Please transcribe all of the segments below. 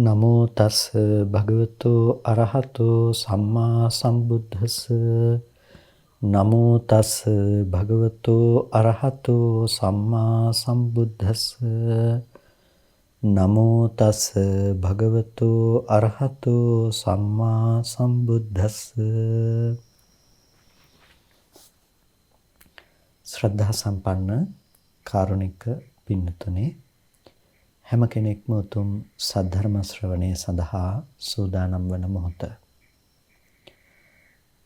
නමෝ තස් භගවතු අරහතෝ සම්මා සම්බුද්දස්ස. නමෝ තස් භගවතු අරහතෝ සම්මා සම්බුද්දස්ස. නමෝ තස් භගවතු අරහතෝ සම්මා සම්බුද්දස්ස. ශ්‍රද්ධා සම්පන්න කාරුණික පින්නතුනේ, හැම කෙනෙක්ම උතුම් සද්ධර්ම ශ්‍රවණය සඳහා සූදානම් වන මොහොත.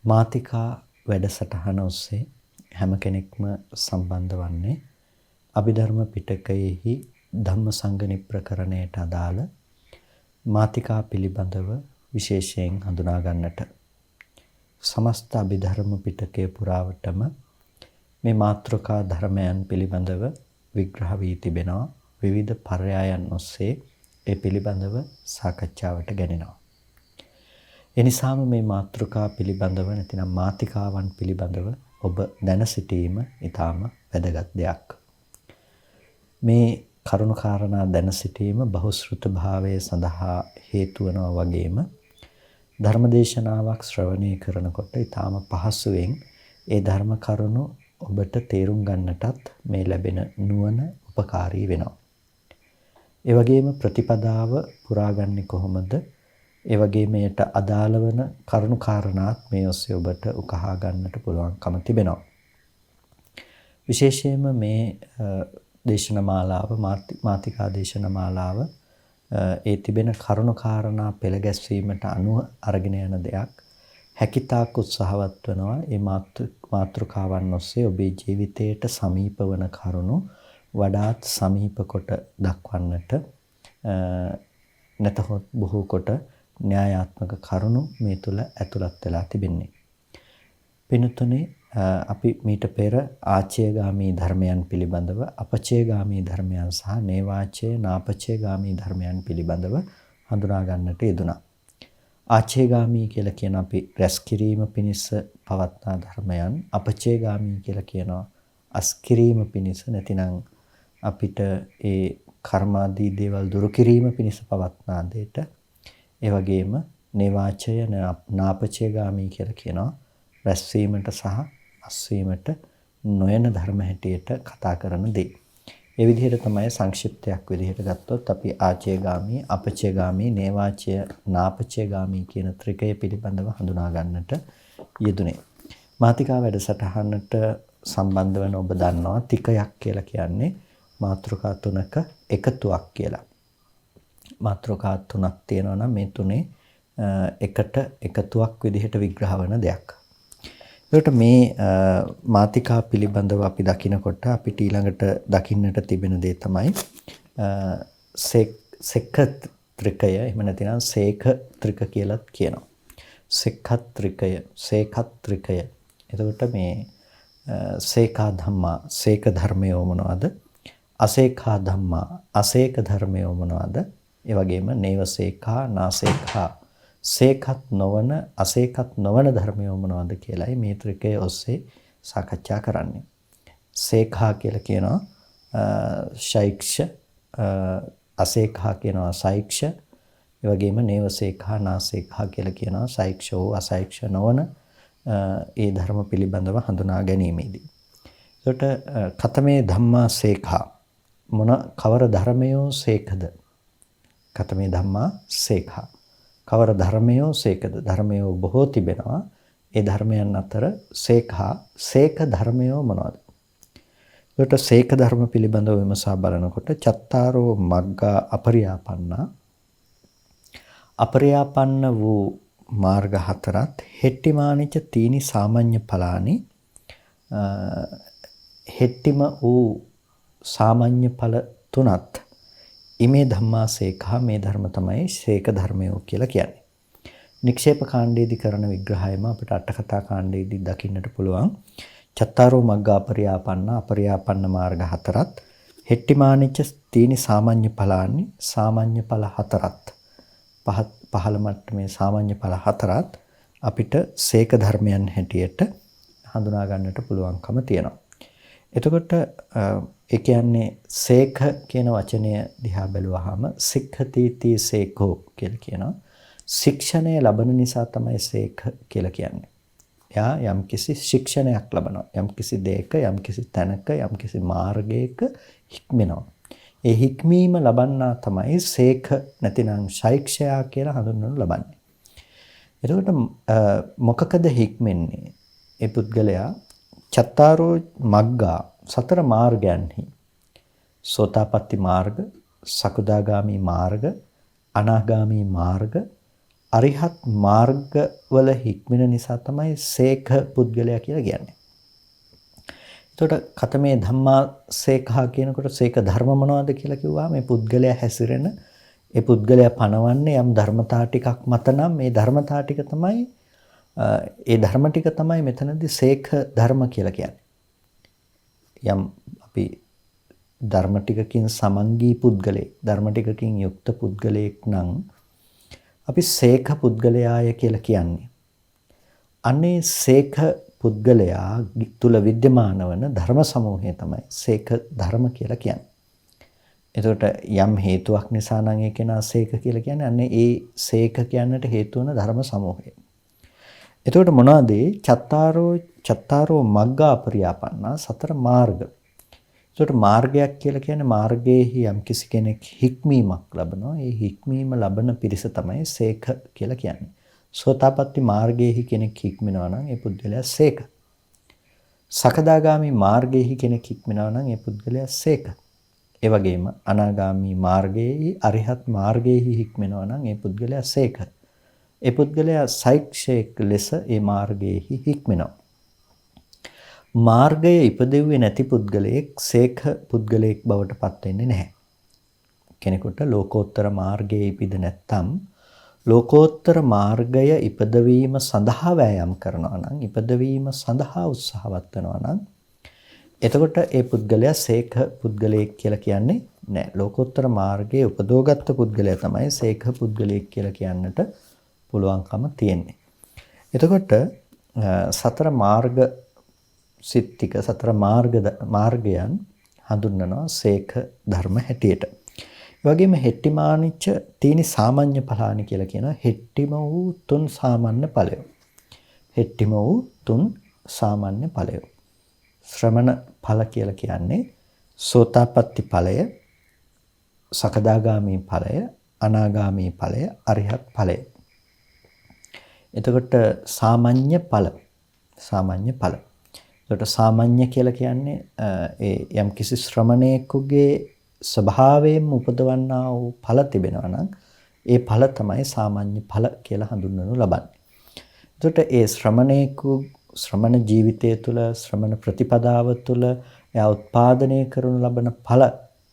මාතිකා වැඩසටහන ඔස්සේ හැම කෙනෙක්ම සම්බන්ධ වන්නේ අභිධර්ම පිටකයේහි ධම්මසංගණි ප්‍රකරණයට අදාළ මාතිකා පිළිබඳව විශේෂයෙන් හඳුනා ගන්නට. සමස්ත අභිධර්ම පිටකය පුරාවටම මේ මාතෘකා ධර්මයන් පිළිබඳව විග්‍රහ වී තිබෙනවා. විවිධ පර්යායන් ඔස්සේ ඒ පිළිබඳව සාකච්ඡාවට ගැනෙනවා. එනිසාම මේ මාතෘකා පිළිබඳව නැතිනම් මාතිකාවන් පිළිබඳව ඔබ දැන සිටීම ඊටාම වැදගත් දෙයක්. මේ කරුණු කාරණා දැන සිටීම බහුශ්‍රృత භාවයේ සඳහා හේතු වෙනවා වගේම ධර්මදේශනාවක් ශ්‍රවණය කරනකොට ඊටාම පහසුවෙන් ඒ ධර්ම කරුණු ඔබට තේරුම් ගන්නටත් මේ ලැබෙන නුවණ උපකාරී වෙනවා. ඒ වගේම ප්‍රතිපදාව පුරාගන්නේ කොහොමද? ඒ වගේම එයට අදාළ වන කරුණු කාරණාත් මේ ඔස්සේ ඔබට උකහා ගන්නට පුළුවන්කම තිබෙනවා. විශේෂයෙන්ම මේ දේශන මාලාව මාතිකා දේශන මාලාව ඒ තිබෙන කරුණු කාරණා පෙළ ගැස්වීමට අනුව අරගෙන යන දෙයක්. හැකිතාක් උත්සාහවත් වෙනවා මේ මාතෘකාවන් ඔස්සේ ඔබේ ජීවිතයට සමීප වන කරුණු වඩාත් සමීප කොට දක්වන්නට, නැතහොත් බොහෝ කොට න්‍යායාත්මක කරුණු මේ තුල ඇතුළත් වෙලා තිබෙන්නේ. පින්තුනේ, අපි මීට පෙර ආචේගාමී ධර්මයන් පිළිබඳව, අපචේගාමී ධර්මයන් සහ නේවාචේ නාපචේගාමී ධර්මයන් පිළිබඳව හඳුනා ගන්නට යෙදුණා. ආචේගාමී කියලා කියන අපි රැස් කිරීම පිණිස පවත්නා ධර්මයන්, අපචේගාමී කියලා කියනවා අස්කිරීම පිණිස නැතිනම් අපිට ඒ කර්මාදී දේවල් දුරු කිරීම පිණිස පවත්නා දෙයට. ඒ වගේම නේවාචය නාපචේගාමී කියලා කියනවා රැස්වීමට සහ අස්වීමට නොයන ධර්ම හැටියට කතා කරන දේ. ඒ විදිහට තමයි සංක්ෂිප්තයක් විදිහට ගත්තොත් අපි ආචේගාමී, අපචේගාමී, නේවාචය, නාපචේගාමී කියන ත්‍රිකය පිළිබඳව හඳුනා ගන්නට යෙදුනේ. මාතිකා වැඩසටහනට සම්බන්ධ වෙන ඔබ දන්නවා තිකයක් කියලා කියන්නේ මාතෘකා තුනක එකතුවක් කියලා. මාතෘකා තුනක් තියෙනවා නම් මේ තුනේ එකට එකතුවක් විදිහට විග්‍රහ වෙන දෙයක්. ඒකට මේ මාතිකා පිළිබඳව අපි දකිනකොට අපිට ඊළඟට දකින්නට තිබෙන දේ තමයි සෙක්ඛ ත්‍රිකය. එහෙම නැතිනම් සේඛ ත්‍රික කියලාත් කියනවා. සෙක්ඛ ත්‍රිකය, සේඛ ත්‍රිකය. එතකොට මේ සේඛා ධම්මා, සේක ධර්මයෝ මොනවද? අසේඛා ධම්මා, අසේක ධර්මයෝ මොනවද? ඒ වගේම නේව සේඛා, නාසේඛා, සේඛත් නොවන, අසේඛත් නොවන ධර්මයෝ මොනවද කියලායි මේ ත්‍රිකය ඔස්සේ සාකච්ඡා කරන්නේ. සේඛා කියලා කියනවා ශෛක්ෂ, අසේඛා කියනවා සෛක්ෂ, ඒ වගේම නේව සේඛා, නාසේඛා කියලා කියනවා සෛක්ෂෝ අසෛක්ෂ නොවන ඒ ධර්ම පිළිබඳව හඳුනා ගැනීමේදී. එතකොට කතමේ ධම්මා සේඛා, මොන කවර ධර්මයෝ සේඛද? කතමේ ධම්මා සේඛා, කවර ධර්මයෝ සේඛද? ධර්මයෝ බොහෝ තිබෙනවා. ඒ ධර්මයන් අතර සේඛා, සේක ධර්මයෝ මොනවද? එතකොට සේක ධර්ම පිළිබඳව විමසා බලනකොට චත්තාරෝ මග්ගා අපරියාපන්නා, අපරියාපන්න වූ මාර්ග හතරත්, හෙට්ටිමානිච තීනි සාමාන්‍ය ඵලානි, හෙට්ටිම වූ සාමාන්‍ය ඵල තුනත්, ඉමේ ධම්මා සේඛා, මේ ධර්ම තමයි සේක ධර්මයෝ කියලා කියන්නේ. නික්ෂේප කාණ්ඩයේදී කරන විග්‍රහයම අපිට අට කතා කාණ්ඩයේදී දකින්නට පුළුවන්. චත්තාරෝ මග්ගා අපරියාපන්න, අපරියාපන්න මාර්ග හතරත්, හෙට්ටිමානිච තීනි සාමාන්‍ය ඵලානි, සාමාන්‍ය ඵල හතරත්, පහළ මට්ටමේ සාමාන්‍ය ඵල හතරත් අපිට සේක ධර්මයන් හැටියට හඳුනා ගන්නට පුළුවන්කම තියෙනවා. එතකොට ඒ කියන්නේ සේක කියන වචනය දිහා බැලුවාම සික්ඛති සේකෝ කියලා කියනවා. ශික්ෂණය ලබන නිසා තමයි සේක කියලා කියන්නේ. එයා යම්කිසි ශික්ෂණයක් ලබනවා. යම්කිසි දෙයක, යම්කිසි තැනක, යම්කිසි මාර්ගයක හික්මෙනවා. ඒ හික්මීම ලබන්නා තමයි සේක නැතිනම් ශෛක්ෂයා කියලා හඳුන්වනු ලබන්නේ. එතකොට මොකකද හික්මෙන්නේ? ඒ පුද්ගලයා චත්තාරෝ මග්ගා සතර මාර්ගයන්හි සෝතාපට්ටි මාර්ග, සකදාගාමි මාර්ග, අනාගාමි මාර්ග, අරිහත් මාර්ගවල හික්මෙන නිසා තමයි සේක පුද්ගලයා කියලා කියන්නේ. එතකොට කතමේ ධම්මා සේකහා කියනකොට සේක ධර්ම මොනවද කියලා කිව්වා මේ පුද්ගලයා හැසිරෙන ඒ පුද්ගලයා පනවන්නේ යම් ධර්මතා ටිකක් මත නම් මේ ධර්මතා ටික තමයි ඒ ධර්ම ටික තමයි මෙතනදී සේක ධර්ම කියලා කියන්නේ. යම් අපි ධර්ම ටිකකින් සමංගී පුද්ගලෙක්, ධර්ම ටිකකින් යුක්ත පුද්ගලයෙක් නම් අපි සේක පුද්ගලයාය කියලා කියන්නේ. අනේ සේක පුද්ගලයා තුල විද්‍යමාන වන ධර්ම සමූහය තමයි සේක ධර්ම කියලා කියන්නේ. එතකොට යම් හේතුවක් නිසා නම් ඒ කෙනා සේක කියලා කියන්නේ අන්නේ ඒ සේක කියන්නට හේතු වන ධර්ම සමූහය. එතකොට මොනවද චත්තාරෝ මග්ගා පරියාපන්නා සතර මාර්ග. එතකොට මාර්ගයක් කියලා කියන්නේ මාර්ගයේහි යම් කිසි කෙනෙක් හික්මීමක් ලබනවා. ඒ හික්මීම ලබන පිරිස තමයි සේක කියලා කියන්නේ. සෝතාපට්ටි මාර්ගයේහි කෙනෙක් හික්මිනවා නම් ඒ පුද්ගලයා සේක. සකදාගාමි මාර්ගයේහි කෙනෙක් හික්මිනවා නම් ඒ පුද්ගලයා සේක. ඒ වගේම අනාගාමි මාර්ගයේහි අරිහත් මාර්ගයේහි හික්මිනවා නම් ඒ පුද්ගලයා සේක. ඒ පුද්ගලයා සෛක්ෂේක ලෙස ඒ මාර්ගයේහි හික්මිනවා. මාර්ගයේ ඉපදෙව්වේ නැති පුද්ගලයෙක් සේක පුද්ගලයෙක් බවට පත් වෙන්නේ නැහැ. කෙනෙකුට ලෝකෝත්තර මාර්ගයේ ඉපිද නැත්නම් ලෝකෝත්තර මාර්ගය ඉපදවීම සඳහා වෑයම් කරනවා නම් ඉපදවීම සඳහා උත්සාහවත් වෙනවා නම් එතකොට ඒ පුද්ගලයා සේක පුද්ගලයෙක් කියලා කියන්නේ නැහැ. ලෝකෝත්තර මාර්ගයේ උපදෝගත්ත පුද්ගලයා තමයි සේක පුද්ගලයෙක් කියලා කියන්නට පුළුවන්කම තියෙන්නේ. එතකොට සතර මාර්ග සිත්තික සතර මාර්ගයන් හඳුන්වනවා සේක ධර්ම හැටියට. ඒ වගේම හෙට්ටිමානිච්ච තීනි සාමාන්‍ය ඵලානි කියලා කියනවා. හෙට්ටිම වූ තුන් සාමාන්‍ය ඵලය. හෙට්ටිම වූ තුන් සාමාන්‍ය ඵලය. ශ්‍රමණ ඵල කියලා කියන්නේ සෝතාපට්ටි ඵලය, සකදාගාමි ඵලය, අනාගාමි ඵලය, අරිහත් ඵලය. එතකොට සාමාන්‍ය ඵල. එතකොට සාමාන්‍ය කියලා කියන්නේ ඒ යම් කිසි ශ්‍රමණයෙකුගේ ස්වභාවයෙන්ම උපදවන්නා වූ ඵල තිබෙනවා නම් ඒ ඵල තමයි සාමාන්‍ය ඵල කියලා හඳුන්වනු ලබන්නේ. එතකොට ඒ ශ්‍රමණ ජීවිතය තුළ ශ්‍රමණ ප්‍රතිපදාව තුළ එයා උත්පාදනය කරනු ලබන ඵල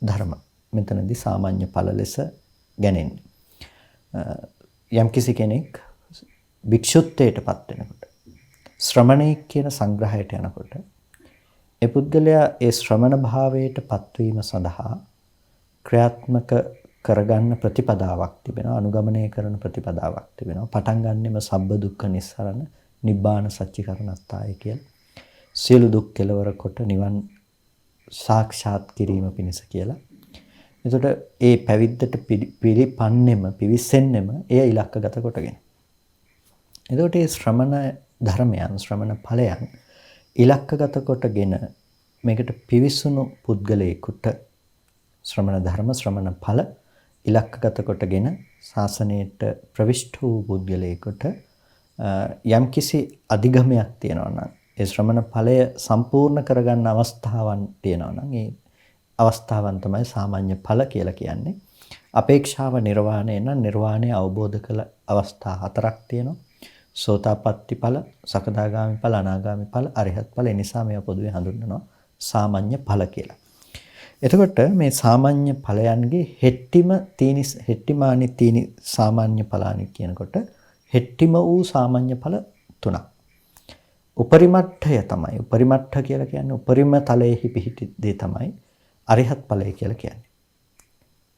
ධර්ම මෙතනදී සාමාන්‍ය ඵල ලෙස ගැනෙන්නේ. යම් කිසි කෙනෙක් භික්ෂුත්වයටපත් වෙනකොට ශ්‍රමණෙක් කියන සංග්‍රහයට යනකොට ඒ පුද්ගලයා ඒ ශ්‍රමණ භාවයට පත්වීම සඳහා ක්‍රියාත්මක කරගන්න ප්‍රතිපදාවක් තිබෙනවා, අනුගමනය කරන ප්‍රතිපදාවක් තිබෙනවා. පටන් ගන්නෙම සබ්බ දුක්ඛ නිස්සරණ නිබ්බාන සච්චිකරණත්තාය කියලා. සියලු දුක් කෙලවර කොට නිවන් සාක්ෂාත් කිරීම පිණිස කියලා. එතකොට ඒ පැවිද්දට පිළිපන්නෙම පිවිසෙන්නෙම එය ඉලක්කගත කොටගෙන. එතකොට මේ ශ්‍රමණ ධර්මයන් ශ්‍රමණ ඵලයන් ඉලක්කගත කොටගෙන මේකට පිවිසුණු පුද්ගලයෙකුට ශ්‍රමණ ධර්ම ශ්‍රමණ ඵල ඉලක්කගත කොටගෙන ශාසනයට ප්‍රවිෂ්ඨ වූ පුද්ගලයෙකුට යම්කිසි අධිගමයක් තියෙනවා නම් ඒ ශ්‍රමණ ඵලය සම්පූර්ණ කරගන්න අවස්ථාවන් තියෙනවා නම් ඒ අවස්ථාවන් තමයි සාමාන්‍ය ඵල කියලා කියන්නේ. අපේක්ෂාව නිර්වාණය නම් නිර්වාණය අවබෝධ කළ අවස්ථා හතරක් තියෙනවා. සෝතාපට්ටි ඵල, සකදාගාමි ඵල, අනාගාමි ඵල, අරිහත් ඵල. ඒ නිසා මේවා පොදුවේ හඳුන්වනවා සාමාන්‍ය ඵල කියලා. එතකොට මේ සාමාන්‍ය ඵලයන්ගේ හෙට්ටිමානි තීනි සාමාන්‍ය ඵලානි කියනකොට හෙට්ටිම වූ සාමාන්‍ය ඵල තුනක්. උපරිමට්ඨය තමයි. උපරිමට්ඨ කියලා කියන්නේ උපරිම තලයේහි පිහිටි දේ තමයි අරිහත් ඵලය කියලා කියන්නේ.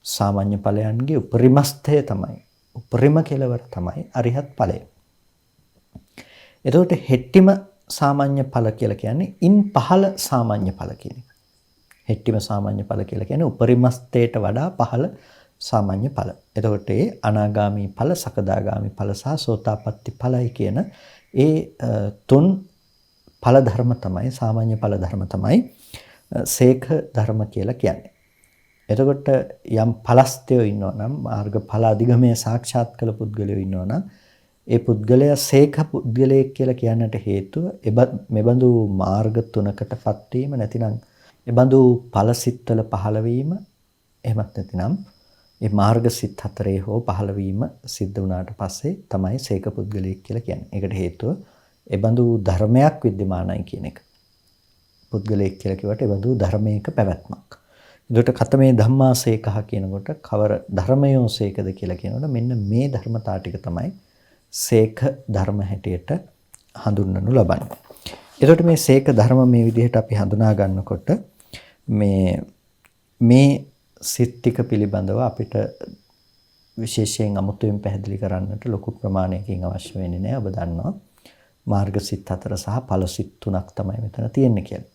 සාමාන්‍ය ඵලයන්ගේ උපරිමස්ථය තමයි. උපරිම කෙලවර තමයි අරිහත් ඵලය. එතකොට හෙට්ටිම සාමාන්‍ය ඵල කියලා කියන්නේ ඉන් පහළ සාමාන්‍ය ඵල කියන එක. හෙට්ටිම සාමාන්‍ය ඵල කියලා කියන්නේ උපරිමස්තයට වඩා පහළ සාමාන්‍ය ඵල. එතකොට ඒ අනාගාමී ඵල, සකදාගාමී ඵල සහ සෝතාපට්ටි ඵලයි කියන ඒ තුන් ඵල ධර්ම තමයි, සාමාන්‍ය ඵල ධර්ම තමයි සේක ධර්ම කියලා කියන්නේ. එතකොට යම් ඵලස්තයෝ ඉන්නවා නම්, මාර්ග ඵල අධිගමයේ සාක්ෂාත් කළ පුද්ගලයෝ ඉන්නවා නම්, ඒ පුද්ගලයා සේක පුද්ගලයෙක් කියලා කියන්නට හේතුව මෙබඳු මාර්ග තුනකටපත් වීම, නැතිනම් එබඳු ඵලසිතවල පහළ වීම, එහෙමත් නැතිනම් මේ මාර්ග සිත් හතරේ හෝ පහළ වීම සිද්ධ වුණාට පස්සේ තමයි සේක පුද්ගලයෙක් කියලා කියන්නේ. ඒකට හේතුව එබඳු ධර්මයක් විද්‍යමානයි කියන එක. පුද්ගලයෙක් කියලා කිව්වට එබඳු ධර්මයක පැවැත්මක්. එතකොට කතමේ ධම්මා සේකහ කියනකොට කවර ධර්මයෝ සේකද කියලා කියනකොට මෙන්න මේ ධර්මතා ටික තමයි සේක ධර්ම හැටියට හඳුන්වනු ලබන්නේ. එතකොට මේ සේක ධර්ම මේ විදිහට අපි හඳුනා ගන්නකොට මේ සිත් ටික පිළිබඳව අපිට විශේෂයෙන් අමුතුවෙන් පැහැදිලි කරන්නට ලොකු ප්‍රමාණයකින් අවශ්‍ය වෙන්නේ නැහැ. ඔබ දන්නවා මාර්ග සිත් 4 සහ ඵල සිත් 3ක් තමයි මෙතන තියෙන්නේ කියලා.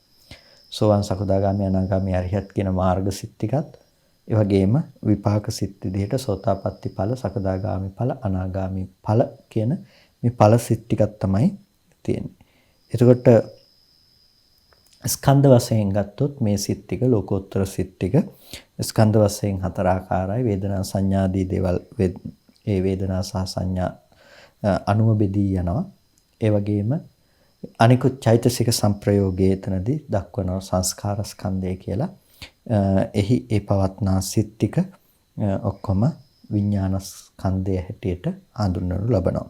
සෝවාන් සකදාගාමී අනාගාමී අරිහත් කියන මාර්ග සිත් ටිකත් ඒ වගේම විපාක සිත් විදිහට සෝතාපට්ටි ඵල, සකදාගාමී ඵල, අනාගාමී ඵල කියන මේ ඵල සිත් ටිකක් තමයි තියෙන්නේ. එතකොට ස්කන්ධ වශයෙන් ගත්තොත් මේ සිත් ටික, ලෝකෝත්තර සිත් ටික ස්කන්ධ වශයෙන් 4 ආකාරයි. වේදනා සංඥාදී දේවල් ඒ වේදනා සහ සංඥා අනුව බෙදී යනවා. ඒ වගේම අනිකුත් චෛතසික සංප්‍රයෝගයේ එතනදී දක්වනවා සංස්කාර ස්කන්ධය කියලා. එහි ඒ පවත්නා සිත් ටික ඔක්කොම විඥාන ස්කන්ධය හැටියට හඳුන්වනු ලබනවා.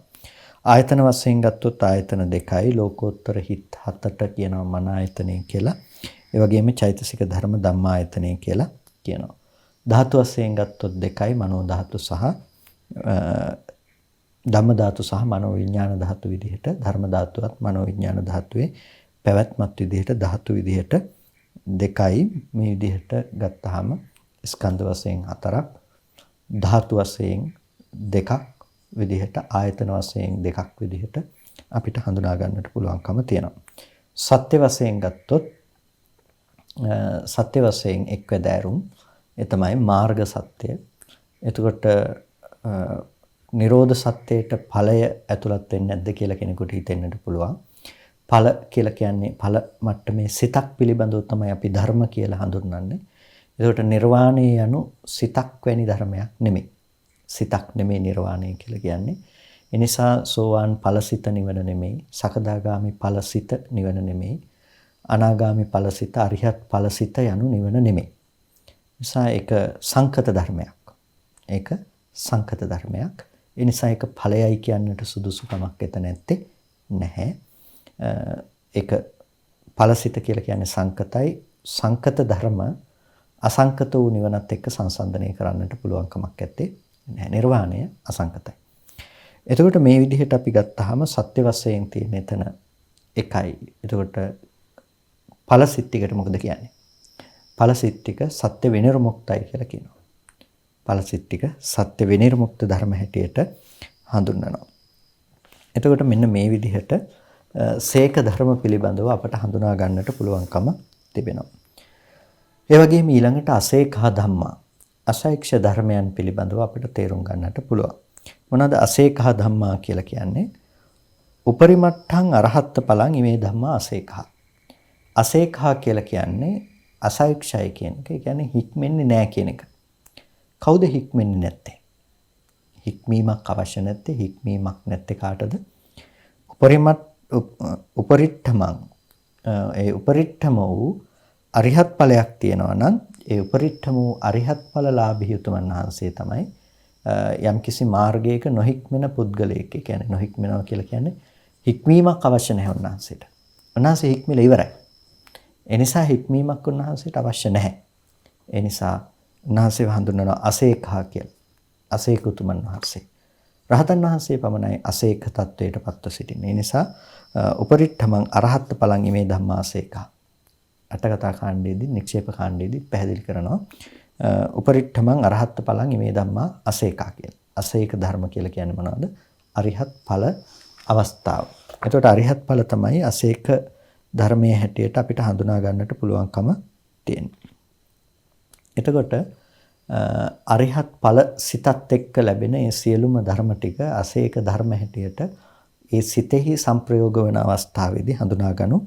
ආයතන වශයෙන් ගත්තොත් ආයතන 2යි, ලෝකෝත්තර හිත් 7ට කියනවා මන ආයතනය කියලා. ඒ වගේම චෛතසික ධර්ම ධම්මායතනය කියලා කියනවා. ධාතු වශයෙන් ගත්තොත් 2යි, මනෝ ධාතු සහ ධම්ම ධාතු සහ මනෝ විඥාන ධාතු විදිහට, ධර්ම ධාතුවත් මනෝ විඥාන ධාතුවේ පැවැත්මත් විදිහට ධාතු විදිහට 2යි. මේ විදිහට ගත්තාම ස්කන්ධ වශයෙන් 4ක්, ධාතු වශයෙන් 2ක් විදිහට, ආයතන වශයෙන් 2ක් විදිහට අපිට හඳුනා ගන්නට පුළුවන්කම තියෙනවා. සත්‍ය වශයෙන් ගත්තොත් සත්‍ය වශයෙන් එක්වැදෑරුම් ඒ තමයි මාර්ග සත්‍ය. එතකොට නිරෝධ සත්‍යයට ඵලය ඇතුළත් වෙන්නේ නැද්ද කියලා කෙනෙකුට හිතෙන්නට පුළුවන්. ඵල කියලා කියන්නේ ඵල මට්ටමේ සිතක් පිළිබඳව තමයි අපි ධර්ම කියලා හඳුන්වන්නේ. එතකොට නිර්වාණය යනු සිතක් වැනි ධර්මයක් නෙමෙයි. සිතක් නෙමෙයි නිර්වාණය කියලා කියන්නේ. ඒ නිසා සෝවාන් ඵලසිත නිවන නෙමෙයි, සකදාගාමි ඵලසිත නිවන නෙමෙයි, අනාගාමි ඵලසිත, අරිහත් ඵලසිත යනු නිවන නෙමෙයි. නිසා ඒක සංකත ධර්මයක්. ඒක සංකත ධර්මයක්. ඒ නිසා ඒක ඵලයයි කියන්නට සුදුසුකමක් එතන නැත්තේ නැහැ. ඒක ඵලසිත කියලා කියන්නේ සංකතයි. සංකත ධර්ම අසංකත වූ නිවනත් එක්ක සංසන්දනය කරන්නට පුළුවන් කමක් නැත්තේ නැහැ. නිර්වාණය අසංකතයි. එතකොට මේ විදිහට අපි ගත්තාම සත්‍ය වශයෙන් තියෙන එතන එකයි. එතකොට ඵලසිත ටිකට මොකද කියන්නේ? ඵලසිත ටික සත්‍ය විනිර්මුක්තයි කියලා කියනවා. ඵලසිත ටික සත්‍ය විනිර්මුක්ත ධර්ම හැටියට හඳුන්වනවා. එතකොට මෙන්න මේ විදිහට සේක ධර්ම පිළිබඳව අපට හඳුනා ගන්නට පුළුවන්කම තිබෙනවා. ඒ වගේම ඊළඟට අසේකහ ධම්මා, අසයික්ෂ ධර්මයන් පිළිබඳව අපිට තේරුම් ගන්නට පුළුවන්. මොනවාද අසේකහ ධම්මා කියලා කියන්නේ? උපරිමට්ඨං අරහත් ඵලං ඉමේ ධම්මා අසේකහ. අසේකහ කියලා කියන්නේ අසයික්ෂයි කියන එක. ඒ කියන්නේ හික්මෙන්නේ නැහැ කියන එක. කවුද හික්මෙන්නේ නැත්තේ? හික්මීමක් අවශ්‍ය නැත්තේ, හික්මීමක් නැත්තේ කාටද? උපරිට්ඨමං, ඒ උපරිට්ඨම වූ අරිහත් ඵලයක් තියෙනවා නම් ඒ උපරිට්ඨම වූ අරිහත් ඵලලාභී උතුමන් වහන්සේ තමයි යම්කිසි මාර්ගයක නොහික්මෙන පුද්ගලයෙක්. ඒ කියන්නේ නොහික්මනවා කියලා කියන්නේ හික්මීමක් අවශ්‍ය නැහැ උන්වහන්සේට. උන්වහන්සේ හික්මිලා ඉවරයි. ඒ නිසා හික්මීමක් උන්වහන්සේට අවශ්‍ය නැහැ. ඒ නිසා උන්වහන්සේව හඳුන්වනවා අසේකහ කියලා. අසේක උතුමන් වහන්සේ. රහතන් වහන්සේ පමණයි අසේක තත්වයට පත්ව සිටින්නේ. ඒ නිසා උපරිට්ඨමං අරහත් ඵලං ඉමේ ධම්මා අසේකහ. අටකථා කාණ්ඩයේදී, නික්ෂේප කාණ්ඩයේදී පැහැදිලි කරනවා උපරිට්ඨමං අරහත් ඵලං ඉමේ ධම්මා අසේකහ කියලා. අසේක ධර්ම කියලා කියන්නේ මොනවද? අරිහත් ඵල අවස්ථාව. එතකොට අරිහත් ඵල තමයි අසේක ධර්මයේ හැටියට අපිට හඳුනා ගන්නට පුළුවන්කම තියෙන්නේ. එතකොට අරිහත් ඵල සිතත් එක්ක ලැබෙන මේ සියලුම ධර්ම ටික අසේක ධර්ම හැටියට ඒ සිතෙහි සංප්‍රයෝග වන අවස්ථාවේදී හඳුනා ගනු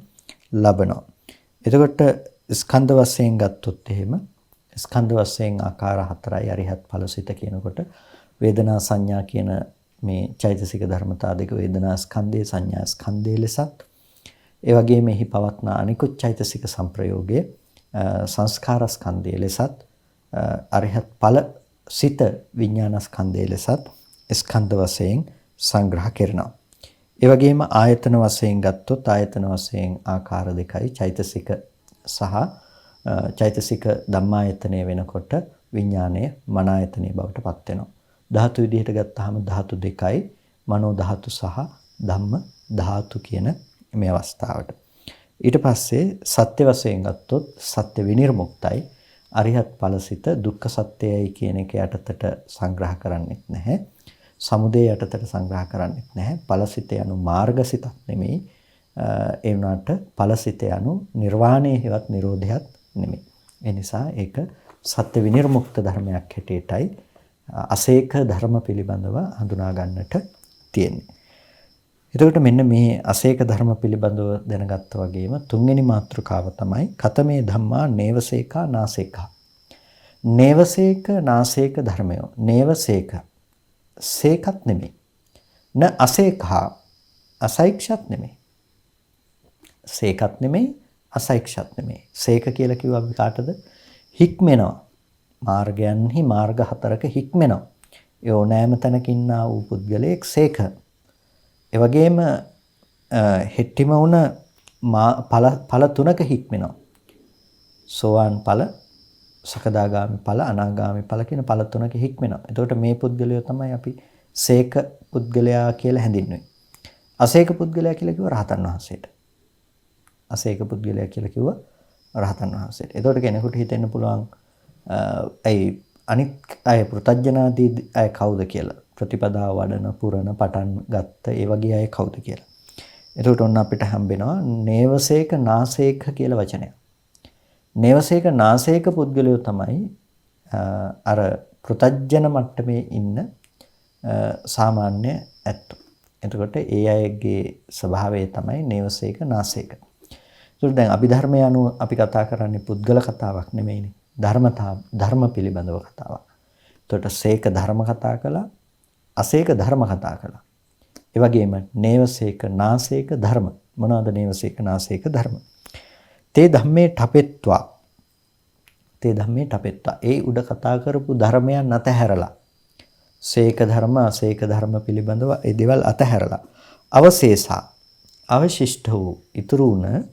ලබනවා. එතකොට ස්කන්ධ වශයෙන් ගත්තොත් එහෙම ස්කන්ධ වශයෙන් ආකාර 4යි අරිහත් ඵල සිත කියනකොට වේදනා සංඥා කියන මේ චෛතසික ධර්මතා දෙක වේදනා ස්කන්ධයේ සංඥා ස්කන්ධයේ ලෙසත් ඒ වගේම එහි පවත්න අනිකුත් චෛතසික සංප්‍රයෝගයේ සංස්කාර ස්කන්ධයේ ලෙසත් අරිහත් ඵල සිත විඥාන ස්කන්ධයේ ලෙසත් ස්කන්ධ වශයෙන් සංග්‍රහ කරනවා. ඒ වගේම ආයතන වශයෙන් ගත්තොත් ආයතන වශයෙන් ආකාර දෙකයි චෛතසික සහ චෛතසික ධම්මායතනය වෙනකොට විඥානයේ මන ආයතනයේ බවට පත් වෙනවා. ධාතු විදිහට ගත්තාම ධාතු දෙකයි මනෝ ධාතු සහ ධම්ම ධාතු කියන මේ අවස්ථාවට. ඊට පස්සේ සත්‍ය වශයෙන් ගත්තොත් සත්‍ය විනිර්මුක්තයි අරිහත් ඵලසිත දුක්ඛ සත්‍යයයි කියන එක යටතට සංග්‍රහ කරන්නේත් නැහැ. සමුදය යටතට සංග්‍රහ කරන්නේත් නැහැ. ඵලසිත යනු මාර්ගසිතක් නෙමෙයි. ඒ වුණාට ඵලසිත යනු නිර්වාණයේ හෙවත් නිරෝධයත් නෙමෙයි. ඒ නිසා ඒක සත්‍ය විනිර්මුක්ත ධර්මයක් හැටියටයි අසේක ධර්ම පිළිබඳව හඳුනා ගන්නට තියෙන්නේ. එතකොට මෙන්න මේ අසේක ධර්ම පිළිබඳව දැනගත්තා වගේම තුන්වෙනි මාතෘකාව තමයි කතමේ ධම්මා නේවසේකා නාසේකා. නේවසේක නාසේක ධර්මය. නේවසේක සේකත් නෙමෙයි. න අසේකා අසයික්ෂත් නෙමෙයි. සේකත් නෙමෙයි අසයික්ෂත් නෙමෙයි. සේක කියලා කිව්ව අපි කාටද? හික්මෙනවා. මාර්ගයන්හි මාර්ග හතරක හික්මෙනවා. ඒ ඕනෑම තැනක ඉන්නා වූ පුද්ගලයෙක් සේක. ඒ වගේම හෙට්ටිම වුණ ඵල තුනක හික්මෙනවා. සෝවාන් ඵල, සකදාගාමි ඵල, අනාගාමි ඵල කියන ඵල තුනක හික්මෙනවා. එතකොට මේ පුද්ගලයා තමයි අපි සේක පුද්ගලයා කියලා හැඳින්වෙන්නේ. අසේක පුද්ගලයා කියලා කිව්ව රහතන් වහන්සේට. අසේක පුද්ගලයා කියලා කිව්ව රහතන් වහන්සේට. එතකොට කෙනෙකුට හිතෙන්න පුළුවන් අයි අනිත් අය පෘතජ්ජනාදී අය කවුද කියලා. ප්‍රතිපදාව වඩන පුරණ පටන් ගත්ත ඒ වගේ අය කවුද කියලා. එතකොට ඔන්න අපිට හම්බෙනවා නේවසේක නාසේක කියලා වචනයක්. නේවසේක නාසේක පුද්ගලයෝ තමයි අර පෘතජ්ජන මට්ටමේ ඉන්න සාමාන්‍ය ඇත්තෝ. එතකොට ඒ අයගේ ස්වභාවය තමයි නේවසේක නාසේක. ඒකට දැන් අභිධර්මය අනුව අපි කතා කරන්නේ පුද්ගල කතාවක් නෙමෙයිනේ. ධර්ම පිළිබඳව කතාවක්. එතකොට සේක ධර්ම කතා කළා, අසේක ධර්ම කතා කළා. ඒ වගේම නේවසේක නාසේක ධර්ම. මොනවාද නේවසේක නාසේක ධර්ම? තේ ධම්මේ ඨපෙත්වා. තේ ධම්මේ ඨපෙත්වා. ඒ උඩ කතා කරපු ධර්මයන් අතහැරලා සේක ධර්ම අසේක ධර්ම පිළිබඳව ඒ දේවල් අතහැරලා අවශේෂා අවශිෂ්ඨ වූ ඉතුරු වුණ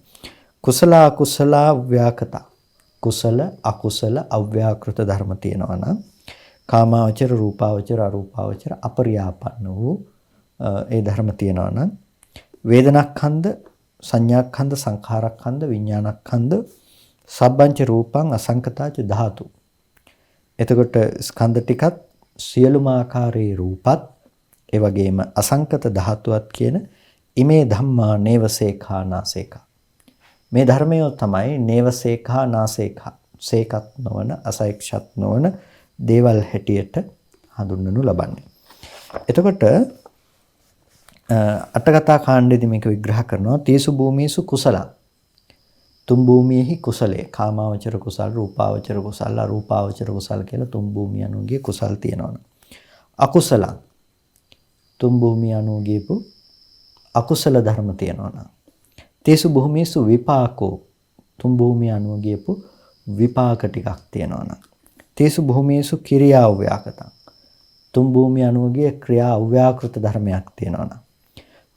කුසල අකුසල ව්‍යාකත කුසල අකුසල අව්‍යාකෘත ධර්ම තියෙනවා නම් කාමාවචර රූපාවචර අරූපාවචර අපරියාපන්න වූ ඒ ධර්ම තියෙනවා නම් වේදනාඛන්ද සංඥාඛන්ද සංඛාරඛන්ද විඥානඛන්ද සබ්බංච රූපං අසංකතාච ධාතු. එතකොට ස්කන්ධ ටිකත් සියලුම ආකාරයේ රූපත් ඒ වගේම අසංකත ධාතුවත් කියන ඉමේ ධම්මා නේවසේඛා නාසේඛා. මේ ධර්මය තමයි නේවසේඛා නාසේඛා. සේකත් නොවන අසයික්ෂත් නොවන දේවල් හැටියට හඳුන්වනු ලබන්නේ. එතකොට අටකතා කාණ්ඩයේදී මේක විග්‍රහ කරනවා තීසු භූමීසු කුසල. තුන් භූමියේහි කුසලයේ කාමාවචර කුසල, රූපාවචර කුසල, අරූපාවචර කුසල කියලා තුන් භූමිය අනුගේ කුසල් තියෙනවා. අකුසල තුන් භූමිය අනුගේපු අකුසල ධර්ම තියෙනවා. තීසු භූමීසු විපාකෝ තුන් භූමිය අනුගේපු විපාක ටිකක් තියෙනවා. තීසු භූමීසු කිරියා අව්‍යාකතං තුන් භූමිය අනුගේ ක්‍රියා අව්‍යාකෘත ධර්මයක් තියෙනවා.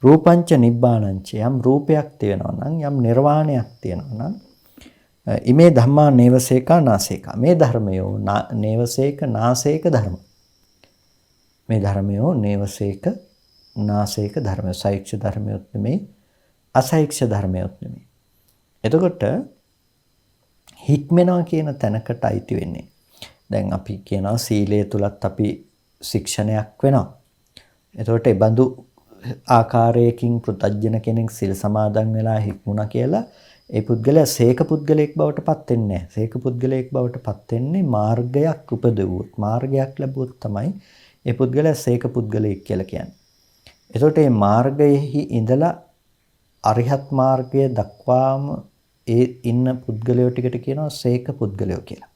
රූපංච නිබ්බානංච යම් රූපයක් තියෙනවා නම් යම් නිර්වාණයක් තියෙනවා නම් ඉමේ ධම්මා නේවසේකා නාසේකා. මේ ධර්මයෝ නේවසේක නාසේක ධර්ම. මේ ධර්මයෝ නේවසේක නාසේක ධර්ම. සෛක්ෂ ධර්මයොත් නෙමෙයි අසෛක්ෂ ධර්මයොත් නෙමෙයි. එතකොට හික්මනවා කියන තැනකට අයිති වෙන්නේ. දැන් අපි කියනවා සීලය තුලත් අපි ශික්ෂණයක් වෙනවා. එතකොට ඒ බඳු ආකාරයකින් පෘතජ්ජන කෙනෙක් සිල් සමාදන් වෙලා හික්මුණා කියලා ඒ පුද්ගලයා සීක පුද්ගලයෙක් බවට පත් වෙන්නේ නැහැ. සීක පුද්ගලයෙක් බවට පත් වෙන්නේ මාර්ගයක් උපදවුවොත්, මාර්ගයක් ලැබුවොත් තමයි ඒ පුද්ගලයා සීක පුද්ගලයෙක් කියලා කියන්නේ. එතකොට මේ මාර්ගයේහි ඉඳලා අරිහත් මාර්ගය දක්වාම ඒ ඉන්න පුද්ගලයෝ ටිකට කියනවා සීක පුද්ගලයෝ කියලා.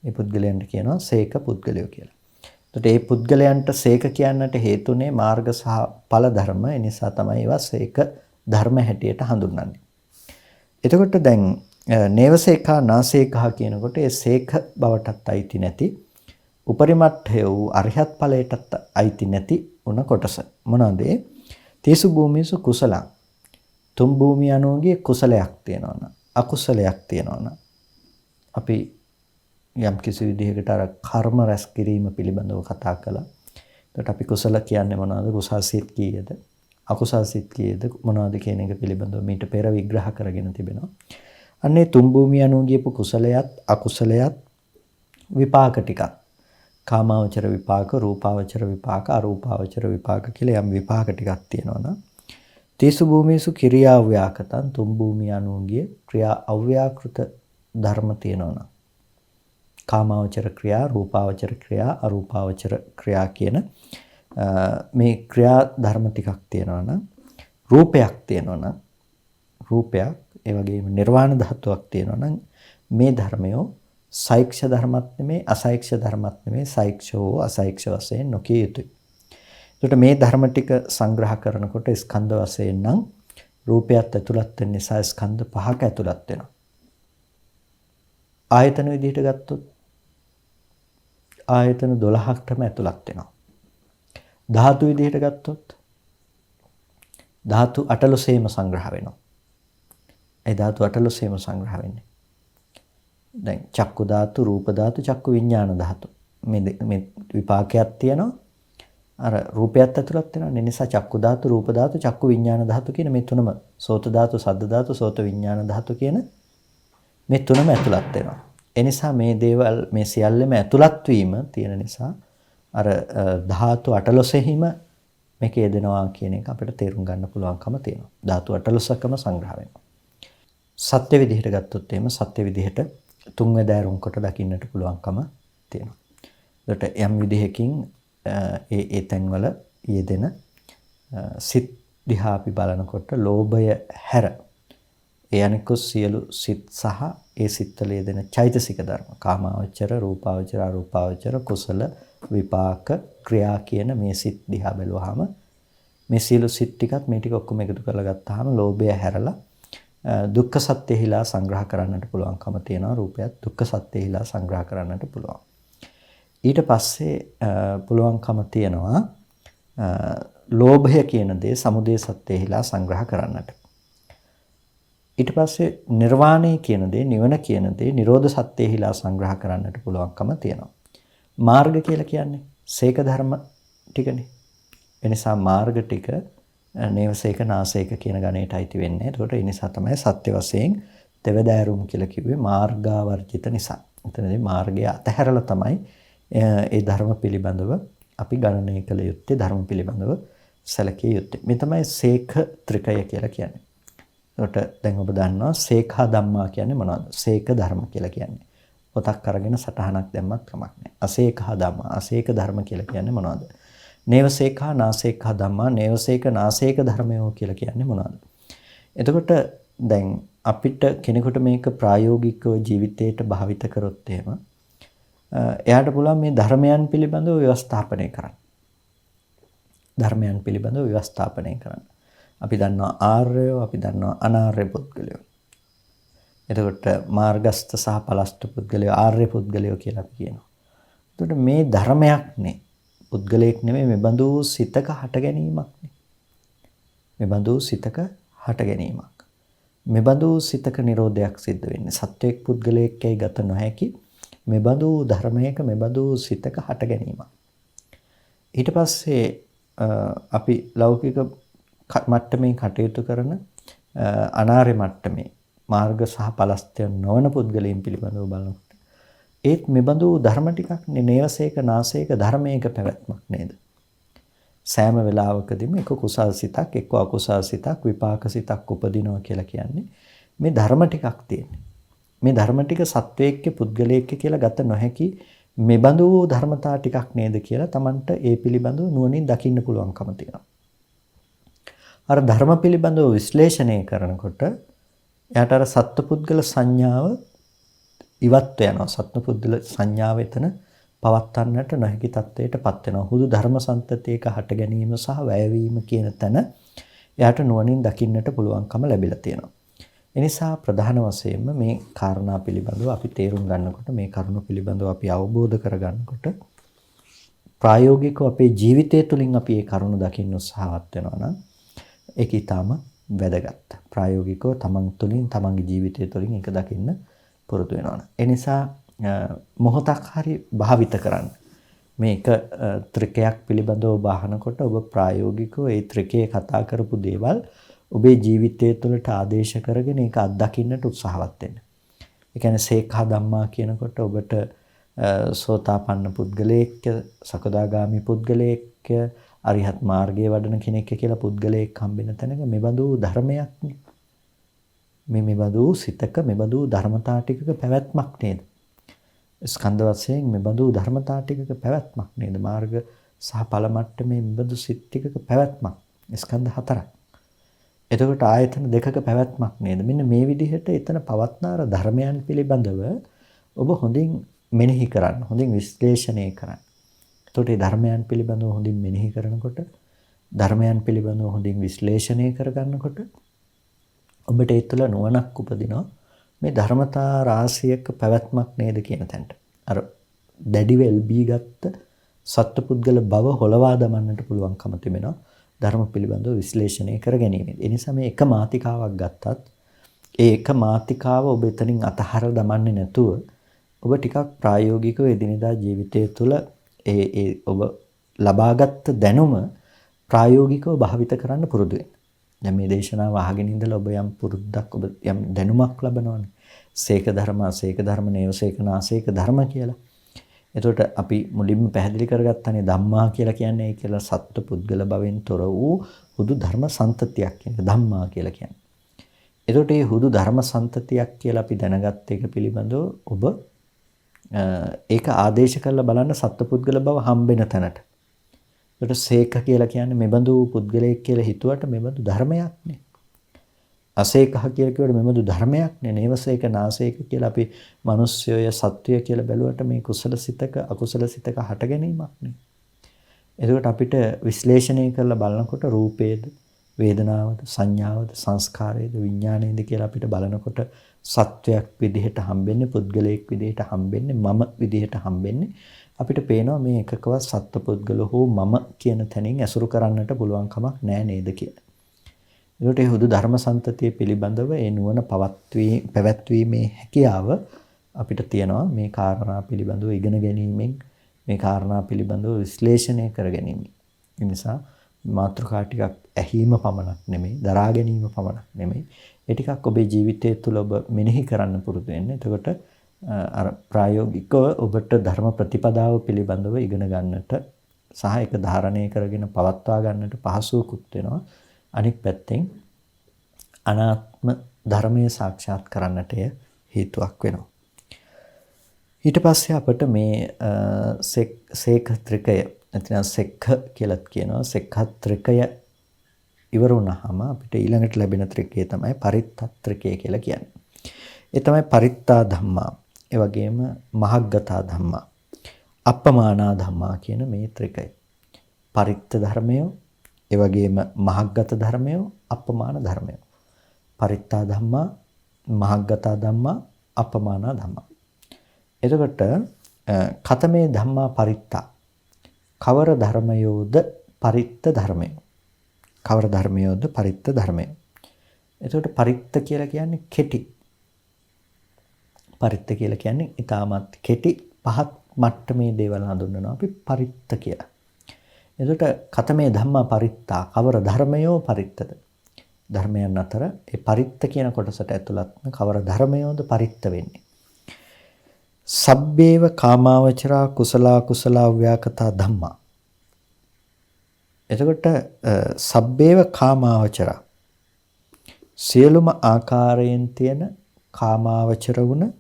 මේ පුද්ගලයන්ට කියනවා සීක පුද්ගලයෝ කියලා. එතකොට මේ පුද්ගලයන්ට සීක කියන්නට හේතුනේ මාර්ග සහ ඵල ධර්ම. ඒ නිසා තමයි ඒවා සීක ධර්ම හැටියට හඳුන්වන්නේ. එතකොට දැන් නේවසේකා නාසේකා කියනකොට ඒ සීක බවටත් අයිති නැති උපරිමට්ඨය වූ අරිහත් ඵලයටත් අයිති නැති උන කොටස. මොනවාද? තීසු භූමිසු කුසලං. තුන් භූමිය අනුගේ කුසලයක් තියෙනවනම් අකුසලයක් තියෙනවනම් අපි යම් කිසි විදිහකට අර කර්ම රැස් කිරීම පිළිබඳව කතා කළා. එතකොට අපි කුසල කියන්නේ මොනවද? කුසල් සිත් කීයද? අකුසල් සිත් කීයද? මොනවද කියන එක පිළිබඳව මීට පෙර විග්‍රහ කරගෙන තිබෙනවා. අන්නේ තුන් භූමිය අනුව ගියපු කුසලයත් අකුසලයත් විපාක ටිකක්. කාමාවචර විපාක, රූපාවචර විපාක, අරූපාවචර විපාක කියලා යම් විපාක ටිකක් තියෙනවනම් තීසු භූමිසු ක්‍රියා ව්‍යාකතං තුන් භූමිය අනුව ගිය ක්‍රියා අව්‍යාකෘත ධර්ම තියෙනවනම් කාමාවචර ක්‍රියා, රූපාවචර ක්‍රියා, අරූපාවචර ක්‍රියා කියන මේ ක්‍රියා ධර්ම ටිකක් තියෙනවා නම් රූපයක් තියෙනවා නම් රූපයක් ඒ වගේම නිර්වාණ ධාතුවක් තියෙනවා නම් මේ ධර්මයෝ සෛක්ෂ ධර්මත් නෙමේ අසෛක්ෂ ධර්මත් නෙමේ සෛක්ෂෝ අසෛක්ෂ වශයෙන් නොකිය යුතුයි. ඒකට මේ ධර්ම ටික සංග්‍රහ කරනකොට ස්කන්ධ වශයෙන් නම් රූපයත් ඇතුළත් වෙන නිසා ස්කන්ධ පහක ඇතුළත් වෙනවා. ආයතන විදිහට ගත්තොත් ආයතන 12ක්ටම ඇතුළත් වෙනවා. ධාතු විදිහට ගත්තොත් ධාතු 18ෙම සංග්‍රහ වෙනවා. ඒ ධාතු 18ෙම සංග්‍රහ වෙන්නේ. දැන් චක්කු ධාතු, රූප ධාතු, චක්කු විඥාන ධාතු. මේ විපාකයක් තියෙනවා. අර රූපයත් ඇතුළත් වෙනවා. ඒ නිසා චක්කු ධාතු, රූප ධාතු, චක්කු විඥාන ධාතු කියන මේ තුනම සෝත ධාතු, සද්ද ධාතු, සෝත විඥාන ධාතු කියන මේ තුනම ඇතුළත් වෙනවා. ඒ නිසා මේ දේවල් මේ සියල්ලම ඇතුළත් වීම තියෙන නිසා අර ධාතු 18හිම මේක යෙදෙනවා කියන එක අපිට තේරුම් ගන්න පුළුවන්කම තියෙනවා. ධාතු 18කම සංග්‍රහ වෙනවා. සත්‍ය විදිහට ගත්තොත් එහෙම සත්‍ය විදිහට තුන්වැදෑරුම් කොට දකින්නට පුළුවන්කම තියෙනවා. ඒකට යම් විදිහකින් ඒ තැන්වල යෙදෙන සිත් දිහා අපි බලනකොට ලෝභය හැර ඒ අනිකුත් සියලු සිත් සහ ඒ සිත්වල යෙදෙන චෛතසික ධර්ම කාමාවචර, රූපාවචර, අරූපාවචර, කුසල, විපාක, ක්‍රියා කියන මේ සිත් දිහා බැලුවාම මේ සියලු සිත් ටිකත් මේ ටික ඔක්කොම එකතු කරලා ගත්තාම ලෝභය හැරලා දුක්ඛ සත්‍යෙහිලා සංග්‍රහ කරන්නට පුළුවන්කම තියෙනවා. රූපයත් දුක්ඛ සත්‍යෙහිලා සංග්‍රහ කරන්නට පුළුවන්. ඊට පස්සේ පුළුවන්කම තියෙනවා ලෝභය කියන දේ සමුදය සත්‍යෙහිලා සංග්‍රහ කරන්නට. ඊට පස්සේ නිර්වාණය කියන දේ, නිවන කියන දේ නිරෝධ සත්‍යෙහිලා සංග්‍රහ කරන්නට පුළුවන්කම තියෙනවා. මාර්ග කියලා කියන්නේ සීක ධර්ම ටිකනේ. එනිසා මාර්ග ටික නේවසේක නාසේක කියන ගණයට අයිති වෙන්නේ. ඒකට ඒ නිසා තමයි සත්‍ය වශයෙන් දෙවදෑරුම් කියලා කිව්වේ මාර්ගාවර්ජිත නිසා. එතනදී මාර්ගය අතහැරලා තමයි ඒ ධර්ම පිළිබඳව අපි ගණනය කළ යුත්තේ, ධර්ම පිළිබඳව සැලකිය යුත්තේ. මේ තමයි සේක ත්‍රිකය කියලා කියන්නේ. ඒකට දැන් ඔබ දන්නවා සේඛා ධම්මා කියන්නේ මොනවද? සේක ධර්ම කියලා කියන්නේ. පොතක් අරගෙන සටහනක් දැම්මත් කමක් නැහැ. අසේඛා ධම්මා, අසේක ධර්ම කියලා කියන්නේ මොනවද? නේවසේඛා නාසේඛා ධම්මා, නේවසේක නාසේක ධර්මයෝ කියලා කියන්නේ මොනවද? එතකොට දැන් අපිට කෙනෙකුට මේක ප්‍රායෝගිකව ජීවිතයට භාවිත කරොත් එහෙම එයාට පුළුවන් මේ ධර්මයන් පිළිබඳව ව්‍යවස්ථාපනය කරන්න. ධර්මයන් පිළිබඳව ව්‍යවස්ථාපනය කරන්න. අපි දන්නවා ආර්යෝ, අපි දන්නවා අනාර්ය පුද්ගලයෝ. එතකොට මාර්ගස්ත සහ පලස්ත පුද්ගලයෝ, ආර්ය පුද්ගලයෝ කියලා අපි කියනවා. එතකොට මේ ධර්මයක් නේ. පුද්ගලයෙක් නෙමෙයි, මේ බඳු සිතක හට ගැනීමක් නේ. මේ බඳු සිතක හට ගැනීමක්. මේ බඳු සිතක නිරෝධයක් සිද්ධ වෙන්නේ. සත්වයක් පුද්ගලයෙක්යි ගත නොහැකි මේ බඳු ධර්මයක මේ බඳු සිතක හට ගැනීමක්. ඊට පස්සේ අපි ලෞකික මට්ටමේ කටයුතු කරන අනාර්ය මට්ටමේ මාර්ග සහ පලස්ත්‍ය නොවන පුද්ගලයන් පිළිබඳව බලනකොට ඒත් මෙබඳු ධර්ම ටිකක් නේවසේක නාසේක ධර්මයක පැවැත්මක් නේද? සෑම වෙලාවකදීම එක කුසල් සිතක් එක්ක අකුසල් සිතක් විපාක සිතක් උපදිනවා කියලා කියන්නේ මේ ධර්ම ටිකක් තියෙන්නේ. මේ ධර්ම ටික සත්වයේක්ක පුද්ගලයෙක්ක කියලා ගත නොහැකි මෙබඳු ධර්මතා ටිකක් නේද කියලා Tamanට ඒ පිළිබඳව නුවණින් දකින්න පුළුවන්කම තියෙනවා. අර ධර්ම පිළිබඳව විශ්ලේෂණය කරනකොට එයාට අර සත්පුද්ගල සංඥාව ඉවත් වෙනවා. සත්පුද්ගල සංඥාව එතන පවත්වන්නට නොහැකි තත්වයකටපත් වෙනවා. හුදු ධර්ම සම්තතියක හට ගැනීම සහ වැයවීම කියන තැන එයාට නුවණින් දකින්නට පුළුවන්කම ලැබිලා තියෙනවා. ඒ නිසා ප්‍රධාන වශයෙන්ම මේ කාරණා පිළිබඳව අපි තේරුම් ගන්නකොට මේ කරුණු පිළිබඳව අපි අවබෝධ කරගන්නකොට ප්‍රායෝගිකව අපේ ජීවිතය තුළින් අපි මේ කරුණු දකින්න උත්සාහවත් වෙනවා නම් ඒක ඊටාම වැදගත්. ප්‍රායෝගිකව තමන් තුළින් තමන්ගේ ජීවිතය තුළින් ඒක දකින්න පුරුදු වෙනවා. ඒ නිසා මොහොතක් හරි භාවිත කරන්න. මේක ත්‍රිකයක් පිළිබඳව බාහනකොට ඔබ ප්‍රායෝගිකව ඒ ත්‍රිකයේ කතා කරපු දේවල් ඔබේ ජීවිතය තුළට ආදේශ කරගෙන ඒක අත්දකින්නට උත්සාහවත් වෙන්න. ඒ කියන්නේ සේඛා ධම්මා කියනකොට ඔබට සෝතාපන්න පුද්ගලයෙක්, සකදාගාමි පුද්ගලයෙක්, අරිහත් මාර්ගයේ වඩන කෙනෙක් කියලා පුද්ගලයෙක් හම්බෙන තැනක මෙබඳු ධර්මයක් මෙබඳු සිතක මෙබඳු ධර්මතා ටිකක පැවැත්මක් නේද? ස්කන්ධ වශයෙන් මෙබඳු ධර්මතා ටිකක පැවැත්මක් නේද? මාර්ග සහ ඵල මට්ටමේ මෙබඳු සිත් ටිකක පැවැත්මක්. ස්කන්ධ හතරක්. එතකොට ආයතන දෙකක පැවැත්මක් නේද? මෙන්න මේ විදිහට එතන පවත්නාර ධර්මයන් පිළිබඳව ඔබ හොඳින් මෙනෙහි කරන්න, හොඳින් විශ්ලේෂණය කරන්න. එතකොට මේ ධර්මයන් පිළිබඳව හොඳින් මෙනෙහි කරනකොට, ධර්මයන් පිළිබඳව හොඳින් විශ්ලේෂණය කරගන්නකොට ඔබට ඒ තුළ නුවණක් උපදිනවා. මේ ධර්මතා රාශියක පැවැත්මක් නේද කියන තැනට. අර දැඩිව එල්බී ගත්ත සත්පුද්ගල බව හොලවා දමන්නට පුළුවන්කම තිබෙනවා. ධර්ම පිළිබඳව විශ්ලේෂණය කර ගැනීම. ඒ නිසා මේ එක මාතිකාවක් ගත්තත් ඒ එක මාතිකාව ඔබ එතනින් අතහර දමන්නේ නැතුව ඔබ ටිකක් ප්‍රායෝගිකව එදිනෙදා ජීවිතය තුළ ඒ ඔබ ලබාගත් දැනුම ප්‍රායෝගිකව භාවිත කරන්න පුරුදු වෙන්න. දැන් මේ දේශනාව අහගෙන ඉඳලා ඔබ යම් පුරුද්දක් ඔබ යම් දැනුමක් ලබනවානේ. සේක ධර්ම, අසේක ධර්ම, නේවසේක නාසේක ධර්ම කියලා. එතකොට අපි මුලින්ම පැහැදිලි කරගත්තානේ ධම්මා කියලා කියන්නේ ඒ කියලා සත්ව පුද්ගල භවෙන් තොර වූ හුදු ධර්ම සම්තතියක් කියන්නේ ධම්මා කියලා කියන්නේ. එතකොට මේ හුදු ධර්ම සම්තතියක් කියලා අපි දැනගත්ත එක පිළිබඳව ඔබ ඒක ආදේශ කරලා බලන්න සත්ව පුද්ගල භව හම්බෙන තැනට. එතකොට සේක කියලා කියන්නේ මෙබඳු පුද්ගලයෙක් කියලා හිතුවට මෙබඳු ධර්මයක් නේ. අසේකහ කියලා කිව්වට මෙබඳු ධර්මයක් නේ. නේවසේක නාසේක කියලා අපි මිනිස්සයය සත්වය කියලා බැලුවට මේ කුසල සිතක අකුසල සිතක හට ගැනීමක් නේ. එතකොට අපිට විශ්ලේෂණය කරලා බලනකොට රූපේද, වේදනාවද, සංඥාවද, සංස්කාරයේද, විඥානයේද කියලා අපිට බලනකොට සත්වයක් විදිහට හම්බෙන්නේ, පුද්ගලයෙක් විදිහට හම්බෙන්නේ, මම විදිහට හම්බෙන්නේ. අපිට පේනවා මේ එකකවත් සත්ව පුද්ගල හෝ මම කියන තැනින් ඇසුරු කරන්නට පුළුවන් කමක් නැහැ නේද කියලා. ඒකට ඒ හුදු ධර්ම සම්තතිය පිළිබඳව ඒ නුවණ පැවැත්වීමේ හැකියාව අපිට තියෙනවා මේ කාරණා පිළිබඳව ඉගෙන ගැනීමෙන්, මේ කාරණා පිළිබඳව විශ්ලේෂණය කර ගැනීම. ඒ නිසා මාතෘකා ටිකක් ඇහිීම පමණක් නෙමෙයි, දරා ගැනීම පමණක් නෙමෙයි. ඒ ටිකක් ඔබේ ජීවිතය තුළ ඔබ මෙනෙහි කරන්න පුරුදු වෙන්න. එතකොට අර ප්‍රායෝගිකව ඔබට ධර්ම ප්‍රතිපදාව පිළිබඳව ඉගෙන ගන්නට සහ ඒක ධාරණය කරගෙන පවත්වා ගන්නට පහසුවකුත් වෙනවා. අනික් පැත්තෙන් අනාත්ම ධර්මය සාක්ෂාත් කරන්නට හේතුවක් වෙනවා. ඊට පස්සේ අපිට මේ සේක ත්‍රිකය නැත්නම් සෙක්ඛ කියලාත් කියනවා. සෙක්ඛ ත්‍රිකය ඉවර වුණාම අපිට ඊළඟට ලැබෙන ත්‍රිකය තමයි පරිත්ත ත්‍රිකය කියලා කියන්නේ. ඒ තමයි පරිත්තා ධම්මා, ඒ වගේම මහග්ගතා ධම්මා, අප්පමානා ධම්මා කියන මේ ත්‍රිකය. පරිත්ත ධර්මය, ඒ වගේම මහග්ගත ධර්මය, අප්පමාන ධර්මය. පරිත්තා ධම්මා, මහග්ගතා ධම්මා, අප්පමානා ධම්මා. එතකොට කතමේ ධම්මා පරිත්තා, කවර ධර්මයෝද පරිත්ත ධර්මය? කවර ධර්මයෝද පරිත්ත ධර්මය? එතකොට පරිත්ත කියලා කියන්නේ කෙටි. පරිත්ත කියලා කියන්නේ ඊටමත් කෙටි පහත් මට්ටමේ දේවල් හඳුන්වනවා අපි පරිත්ත කියලා. එතකොට කතමේ ධම්මා පරිත්තා, කවර ධර්මයෝ පරිත්තද? ධර්මයන් අතර ඒ පරිත්ත කියන කොටසට ඇතුළත්ම කවර ධර්මයෝද පරිත්ත වෙන්නේ? සබ්බේව කාමාවචරා කුසලා කුසලා ව්‍යාකතා ධම්මා. එතකොට සබ්බේව කාමාවචර සියලුම ආකාරයෙන් තියෙන කාමාවචර වුණ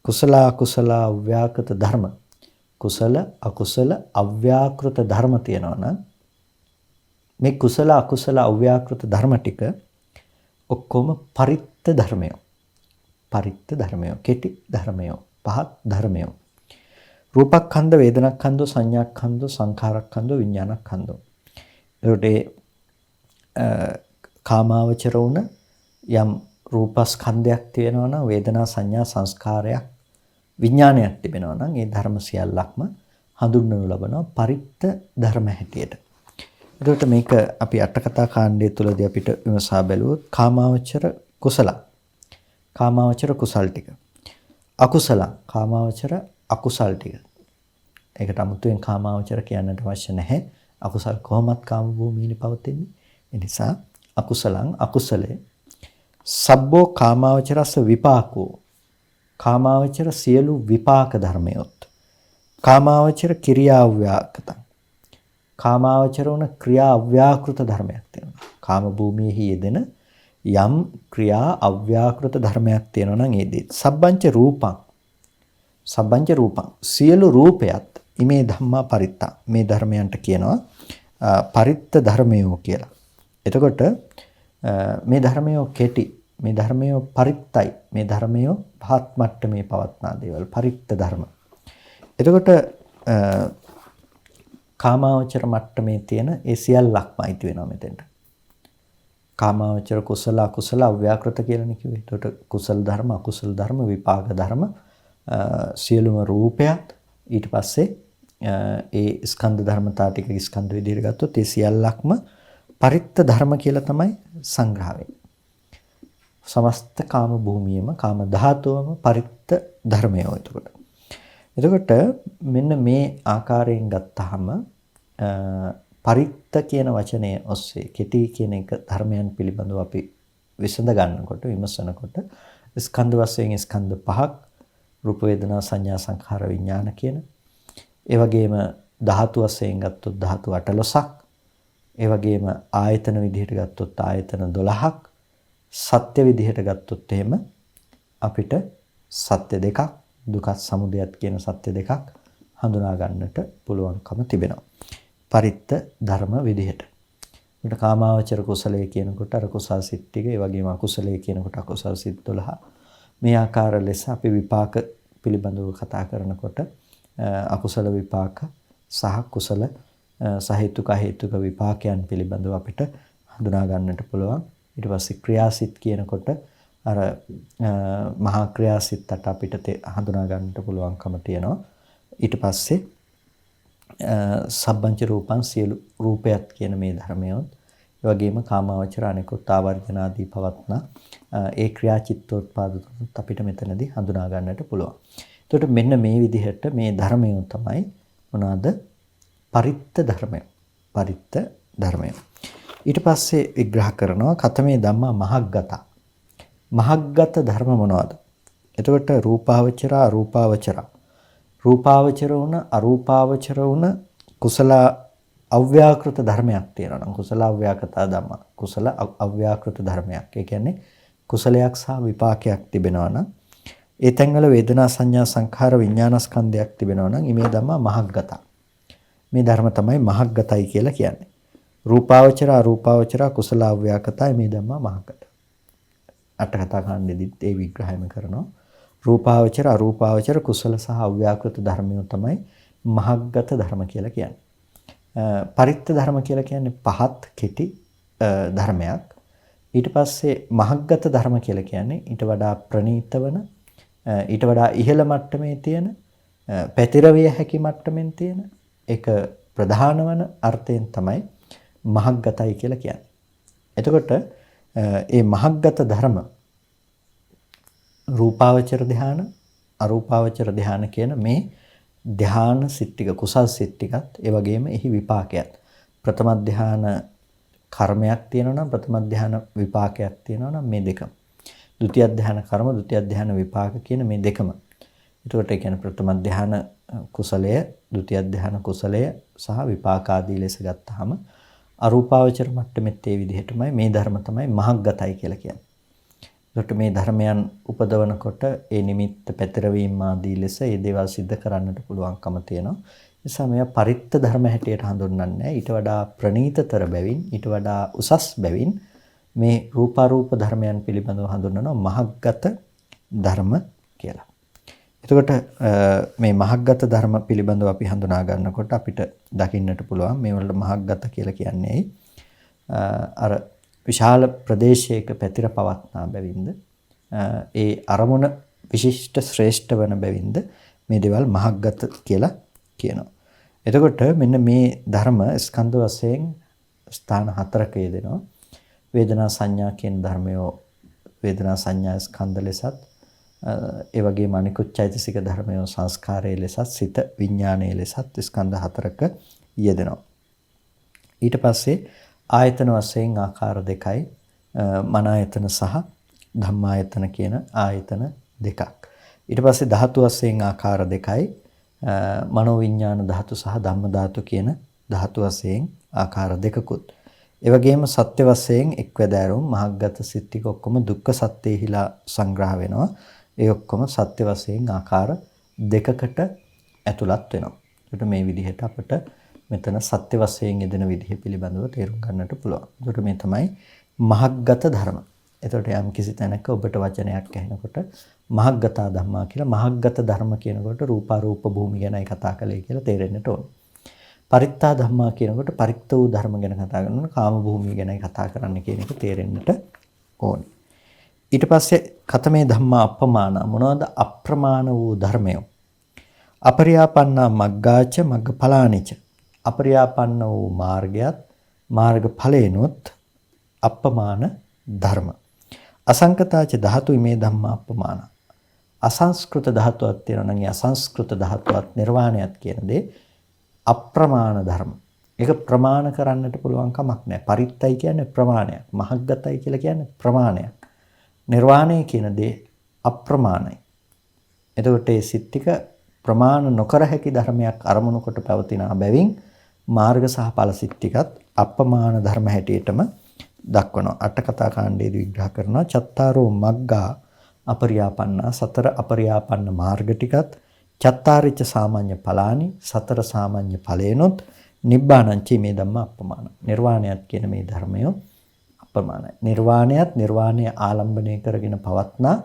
කුසල අකුසල අව්‍යාකෘත ධර්ම කුසල අකුසල අව්‍යාකෘත ධර්ම තියෙනවා නම් මේ කුසල අකුසල අව්‍යාකෘත ධර්ම ටික ඔක්කොම පරිත්ත ධර්මය. පරිත්ත ධර්මය, කෙටි ධර්මය, පහත් ධර්මය. රූපක්ඛන්ධ, වේදනක්ඛන්ධ, සංඥාක්ඛන්ධ, සංඛාරක්ඛන්ධ, විඥානක්ඛන්ධ. ඒකට කාමාවචර වුණ යම් රූපස්කන්ධයක් තියෙනවා නම් වේදනා සංඥා සංස්කාරයක් විඥානයක් තිබෙනවා නම් ඒ ධර්ම සියල්ලක්ම හඳුන්වනු ලබනවා පරිත්ත ධර්ම හැටියට. එතකොට මේක අපි අට කතා කාණ්ඩය තුලදී අපිට විමසා බැලුවොත් කාමාවචර කුසල කාමාවචර කුසල් ටික අකුසල කාමාවචර අකුසල් ටික. ඒකට 아무තෙන් කාමාවචර කියන්නට අවශ්‍ය නැහැ. අකුසල් කොහොමත් කාම භූමියේ පවතින්නේ. ඒ නිසා අකුසලං අකුසලේ සබ්බෝ කාමාවචරස්ස විපාකෝ කාමාවචර සියලු විපාක ධර්මයොත් කාමාවචර ක්‍රියා අව්‍යාකතං කාමාවචර වන ක්‍රියා අව්‍යාකෘත ධර්මයක් තියෙනවා. කාම භූමියේ යෙදෙන යම් ක්‍රියා අව්‍යාකෘත ධර්මයක් තියෙනවා නම් ඒ දේ සබ්බංච රූපං සියලු රූපයත් ඉමේ ධම්මා පරිත්තා මේ ධර්මයන්ට කියනවා පරිත්ත ධර්මයෝ කියලා. එතකොට මේ ධර්මයෝ කෙටි මේ ධර්මයෝ පරිත්තයි මේ ධර්මයෝ පහත් මට්ටමේ පවත්නා දේවල් පරිත්ත ධර්ම. එතකොට කාමාවචර මට්ටමේ තියෙන ඒ සියල්ලක්ම අයිති වෙනවා මෙතෙන්ට. කාමාවචර කුසල අකුසල අව්‍යාකෘත කියලානේ කිව්වේ. එතකොට කුසල ධර්ම අකුසල ධර්ම විපාක ධර්ම සියලුම රූපයත් ඊට පස්සේ ඒ ස්කන්ධ ධර්මතා ටික ස්කන්ධ විදිහට ගත්තොත් ඒ සියල්ලක්ම පරිත්ත ධර්ම කියලා තමයි සංග්‍රහ වෙන්නේ. සමස්ත කාම භූමියම කාම ධාතුවම පරිත්ත ධර්මයෝ එතකොට. එතකොට මෙන්න මේ ආකාරයෙන් ගත්තාම පරිත්ත කියන වචනය ඔස්සේ කෙටි කියන එක ධර්මයන් පිළිබඳව අපි විසඳ ගන්නකොට විමසනකොට ස්කන්ධ වශයෙන් ස්කන්ධ පහක් රූප වේදනා සංඥා සංඛාර විඥාන කියන ඒ වගේම ධාතු වශයෙන් ගත්තොත් ධාතු 18ක් ඒ වගේම ආයතන විදිහට ගත්තොත් ආයතන 12ක් සත්‍ය විදිහට ගත්තොත් එහෙම අපිට සත්‍ය දෙකක් දුක්ඛ සමුදයත් කියන සත්‍ය දෙකක් හඳුනා ගන්නට පුළුවන්කම තිබෙනවා. පරිත්ත ධර්ම විදිහට. උන්ට කාමාවචර කුසලයේ කියනකොට අර කුසල් සිත් ටික ඒ වගේම අකුසලයේ කියනකොට අකුසල් සිත් 12 මේ ආකාර ලෙස අපි විපාක පිළිබඳව කතා කරනකොට අකුසල විපාක සහ කුසල සහේතුක හේතුක විපාකයන් පිළිබඳව අපිට හඳුනා ගන්නට පුළුවන්. ඊට පස්සේ ක්‍රියාසිත කියනකොට අර මහා ක්‍රියාසිතට අපිට හඳුනා ගන්නට පුළුවන්කම තියෙනවා. ඊට පස්සේ සබ්බංච රූපං සියලු රූපයත් කියන මේ ධර්මයොත් ඒ වගේම කාමාවචර අනිකුත් ආවර්ජන ආදී පවත්නා ඒ ක්‍රියා චිත්තෝත්පාද තුනත් අපිට මෙතනදී හඳුනා ගන්නට පුළුවන්. එතකොට මෙන්න මේ විදිහට මේ ධර්මය තමයි මොනවාද? පරිත්ත ධර්මය. පරිත්ත ධර්මය. ඊට පස්සේ විග්‍රහ කරනවා කතමේ ධම්මා මහග්ගත. මහග්ගත ධර්ම මොනවද? එතකොට රූපාවචර අරූපාවචර. රූපාවචර වුණ අරූපාවචර වුණ කුසල අව්‍යාකෘත ධර්මයක් තියෙනවා නම් කුසල අව්‍යාකත ධම්ම. කුසල අව්‍යාකෘත ධර්මයක්. ඒ කියන්නේ කුසලයක් සහ විපාකයක් තිබෙනවා නම් ඒ තැන්වල වේදනා සංඥා සංඛාර විඥාන ස්කන්ධයක් තිබෙනවා නම් ඉමේ ධම්මා මහග්ගත. මේ ධර්ම තමයි මහග්ගතයි කියලා කියන්නේ. රූපාවචර අරූපාවචර කුසල අව්‍යාකතයි මේ ධම්මා මහග්ගත. අට කතා කාණ්ඩෙදිත් ඒ විග්‍රහයම කරනවා. රූපාවචර අරූපාවචර කුසල සහ අව්‍යාකෘත ධර්මයෝ තමයි මහග්ගත ධර්ම කියලා කියන්නේ. පරිත්ත ධර්ම කියලා කියන්නේ පහත් කෙටි ධර්මයක්. ඊට පස්සේ මහග්ගත ධර්ම කියලා කියන්නේ ඊට වඩා ප්‍රණීත වන ඊට වඩා ඉහළ මට්ටමේ තියෙන පැතිරවිය හැකි මට්ටමින් තියෙන ඒක ප්‍රධාන වන අර්ථයෙන් තමයි මහග්ගතයි කියලා කියන්නේ. එතකොට මේ මහග්ගත ධර්ම රූපාවචර ධාන අරූපාවචර ධාන කියන මේ ධාන සිත් ටික කුසල් සිත් ටිකත් ඒ වගේම එහි විපාකයක් ප්‍රථම ධාන කර්මයක් තියෙනවා නම් ප්‍රථම ධාන විපාකයක් තියෙනවා නම් මේ දෙකම ဒုတိ ය ධාන කර්ම ဒုတိ ය ධාන විපාක කියන මේ දෙකම. එතකොට ඒ කියන්නේ ප්‍රථම ධාන කුසලය ဒုတိ ය ධාන කුසලය සහ විපාක ආදී ලෙස ගත්තාම අරූපාවචර මට්ටමෙත් ඒ විදිහටමයි මේ ධර්ම තමයි මහග්ගතයි කියලා කියන්නේ. ඒකට මේ ධර්මයන් උපදවනකොට ඒ නිමිත්ත පැතිරවීම ආදී ලෙස ඒ දේවල් සිද්ධ කරන්නට පුළුවන්කම තියෙනවා. ඒ නිසා මේවා පරිත්ත ධර්ම හැටියට හඳුන්වන්නේ ඊට වඩා ප්‍රණීතතර බැවින් ඊට වඩා උසස් බැවින් මේ රූපාරූප ධර්මයන් පිළිබඳව හඳුන්වනවා මහග්ගත ධර්ම කියලා. එතකොට මේ මහග්ගත ධර්ම පිළිබඳව අපි හඳුනා ගන්නකොට අපිට දකින්නට පුළුවන් මේ වලට මහග්ගත කියලා කියන්නේ අර විශාල ප්‍රදේශයක පැතිර පවත්නා බැවින්ද ඒ අරමුණ විශිෂ්ට ශ්‍රේෂ්ඨ වන බැවින්ද මේ දේවල් මහග්ගත කියලා කියනවා. එතකොට මෙන්න මේ ධර්ම ස්කන්ධ වශයෙන් ස්ථාන හතරක යෙදෙනවා. වේදනා සංඥා කියන ධර්මය වේදනා සංඥා ස්කන්ධ ලෙසත් ඒ වගේම අනිකුත් චෛතසික ධර්මය සංස්කාරයේ ලෙසත් සිත විඥානයේ ලෙසත් ස්කන්ධ හතරක යෙදෙනවා. ඊට පස්සේ ආයතන වශයෙන් ආකාර දෙකයි මන ආයතන සහ ධම්මායතන කියන ආයතන දෙකක්. ඊට පස්සේ ධාතු වශයෙන් ආකාර දෙකයි මනෝ විඥාන ධාතු සහ ධම්ම ධාතු කියන ධාතු වශයෙන් ආකාර දෙකකුත්. ඒ වගේම සත්‍ය වශයෙන් එක්වැදෑරුම් මහග්ගත සිත් ටික ඔක්කොම දුක්ඛ සත්‍යෙහිලා සංග්‍රහ වෙනවා. ඒ ඔක්කොම සත්‍ය වශයෙන් ආකාර දෙකකට ඇතුළත් වෙනවා. ඒකට මේ විදිහට අපිට මෙතන සත්‍ය වශයෙන් යෙදෙන විදිහ පිළිබඳව තේරුම් ගන්නට පුළුවන්. ඒකට මේ තමයි මහග්ගත ධර්ම. එතකොට යම් කිසි තැනක ඔබට වචනයක් ඇහෙනකොට මහග්ගතා ධම්මා කියලා මහග්ගත ධර්ම කියනකොට රූපාරූප භූමි ගැනයි කතා කළේ කියලා තේරෙන්නට ඕන. පරිත්තා ධම්මා කියනකොට පරිත්ත වූ ධර්ම ගැන කතා කරනවා කාම භූමිය ගැනයි කතා කරන්න කියන එක තේරෙන්නට ඕනේ. ඊට පස්සේ කතමේ ධම්මා අප්පමාන මොනවද අප්‍රමාණ වූ ධර්මය? අපරියාපන්නා මග්ගාච මග්ගඵලානිච අපරියාපන්න වූ මාර්ගයත් මාර්ගඵලේනොත් අප්පමාන ධර්ම. අසංකතාච ධාතු මේ ධම්මා අප්පමාන. අසංස්කෘත ධාතුවක් තියෙනවා නම් ඒ අසංස්කෘත ධාතුවත් නිර්වාණයත් කියන දේ අප්‍රමාණ ධර්ම. ඒක ප්‍රමාණ කරන්නට පුළුවන් කමක් නැහැ. පරිත්තයි කියන්නේ ප්‍රමාණයක්. මහග්ගතයි කියලා කියන්නේ ප්‍රමාණයක්. නිර්වාණය කියන දේ අප්‍රමාණයි. එතකොට ඒ සිත් ටික ප්‍රමාණ නොකර හැකි ධර්මයක් අරමුණු කොට පැවතින බැවින් මාර්ග සහ ඵල සිත් ටිකත් අප්‍රමාණ ධර්ම හැටියටම දක්වනවා. අට කතා කාණ්ඩයේදී විග්‍රහ කරනවා චත්තාරෝ මග්ගා අපරියාපන්නා සතර අපරියාපන්න මාර්ග ටිකත් චත්තාරිච්ච සාමාන්‍ය ඵලානි සතර සාමාන්‍ය ඵලේනොත් නිබ්බාණංච මේ ධම්ම අප්‍රමාණ. නිර්වාණයත් කියන මේ ධර්මය අප්‍රමාණයි. නිර්වාණයත් නිර්වාණය ආලම්බණය කරගෙන පවත්නා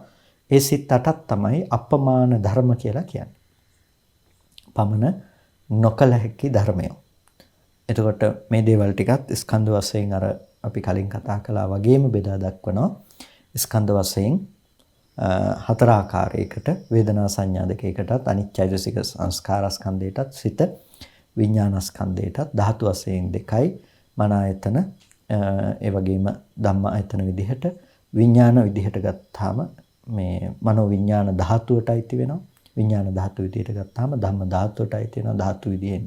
ඒ සිත් අටක් තමයි අප්‍රමාණ ධර්ම කියලා කියන්නේ. පමණ නොකල හැකි ධර්මය. එතකොට මේ දේවල් ටිකත් ස්කන්ධ වශයෙන් අර අපි කලින් කතා කළා වගේම බෙදා දක්වනවා. ස්කන්ධ වශයෙන් හතර ආකාරයකට වේදනා සංඥා දෙකකටත් අනිච්චෛතසික සංස්කාර ස්කන්ධයටත් සිත විඥාන ස්කන්ධයටත් ධාතු වශයෙන් දෙකයි මන ආයතන ඒ වගේම ධම්ම ආයතන විදිහට විඥාන විදිහට ගත්තාම මේ මනෝ විඥාන ධාතුවට අයිති වෙනවා. විඥාන ධාතු විදිහට ගත්තාම ධම්ම ධාතුවට අයිති වෙනවා. ධාතු විදිහෙන්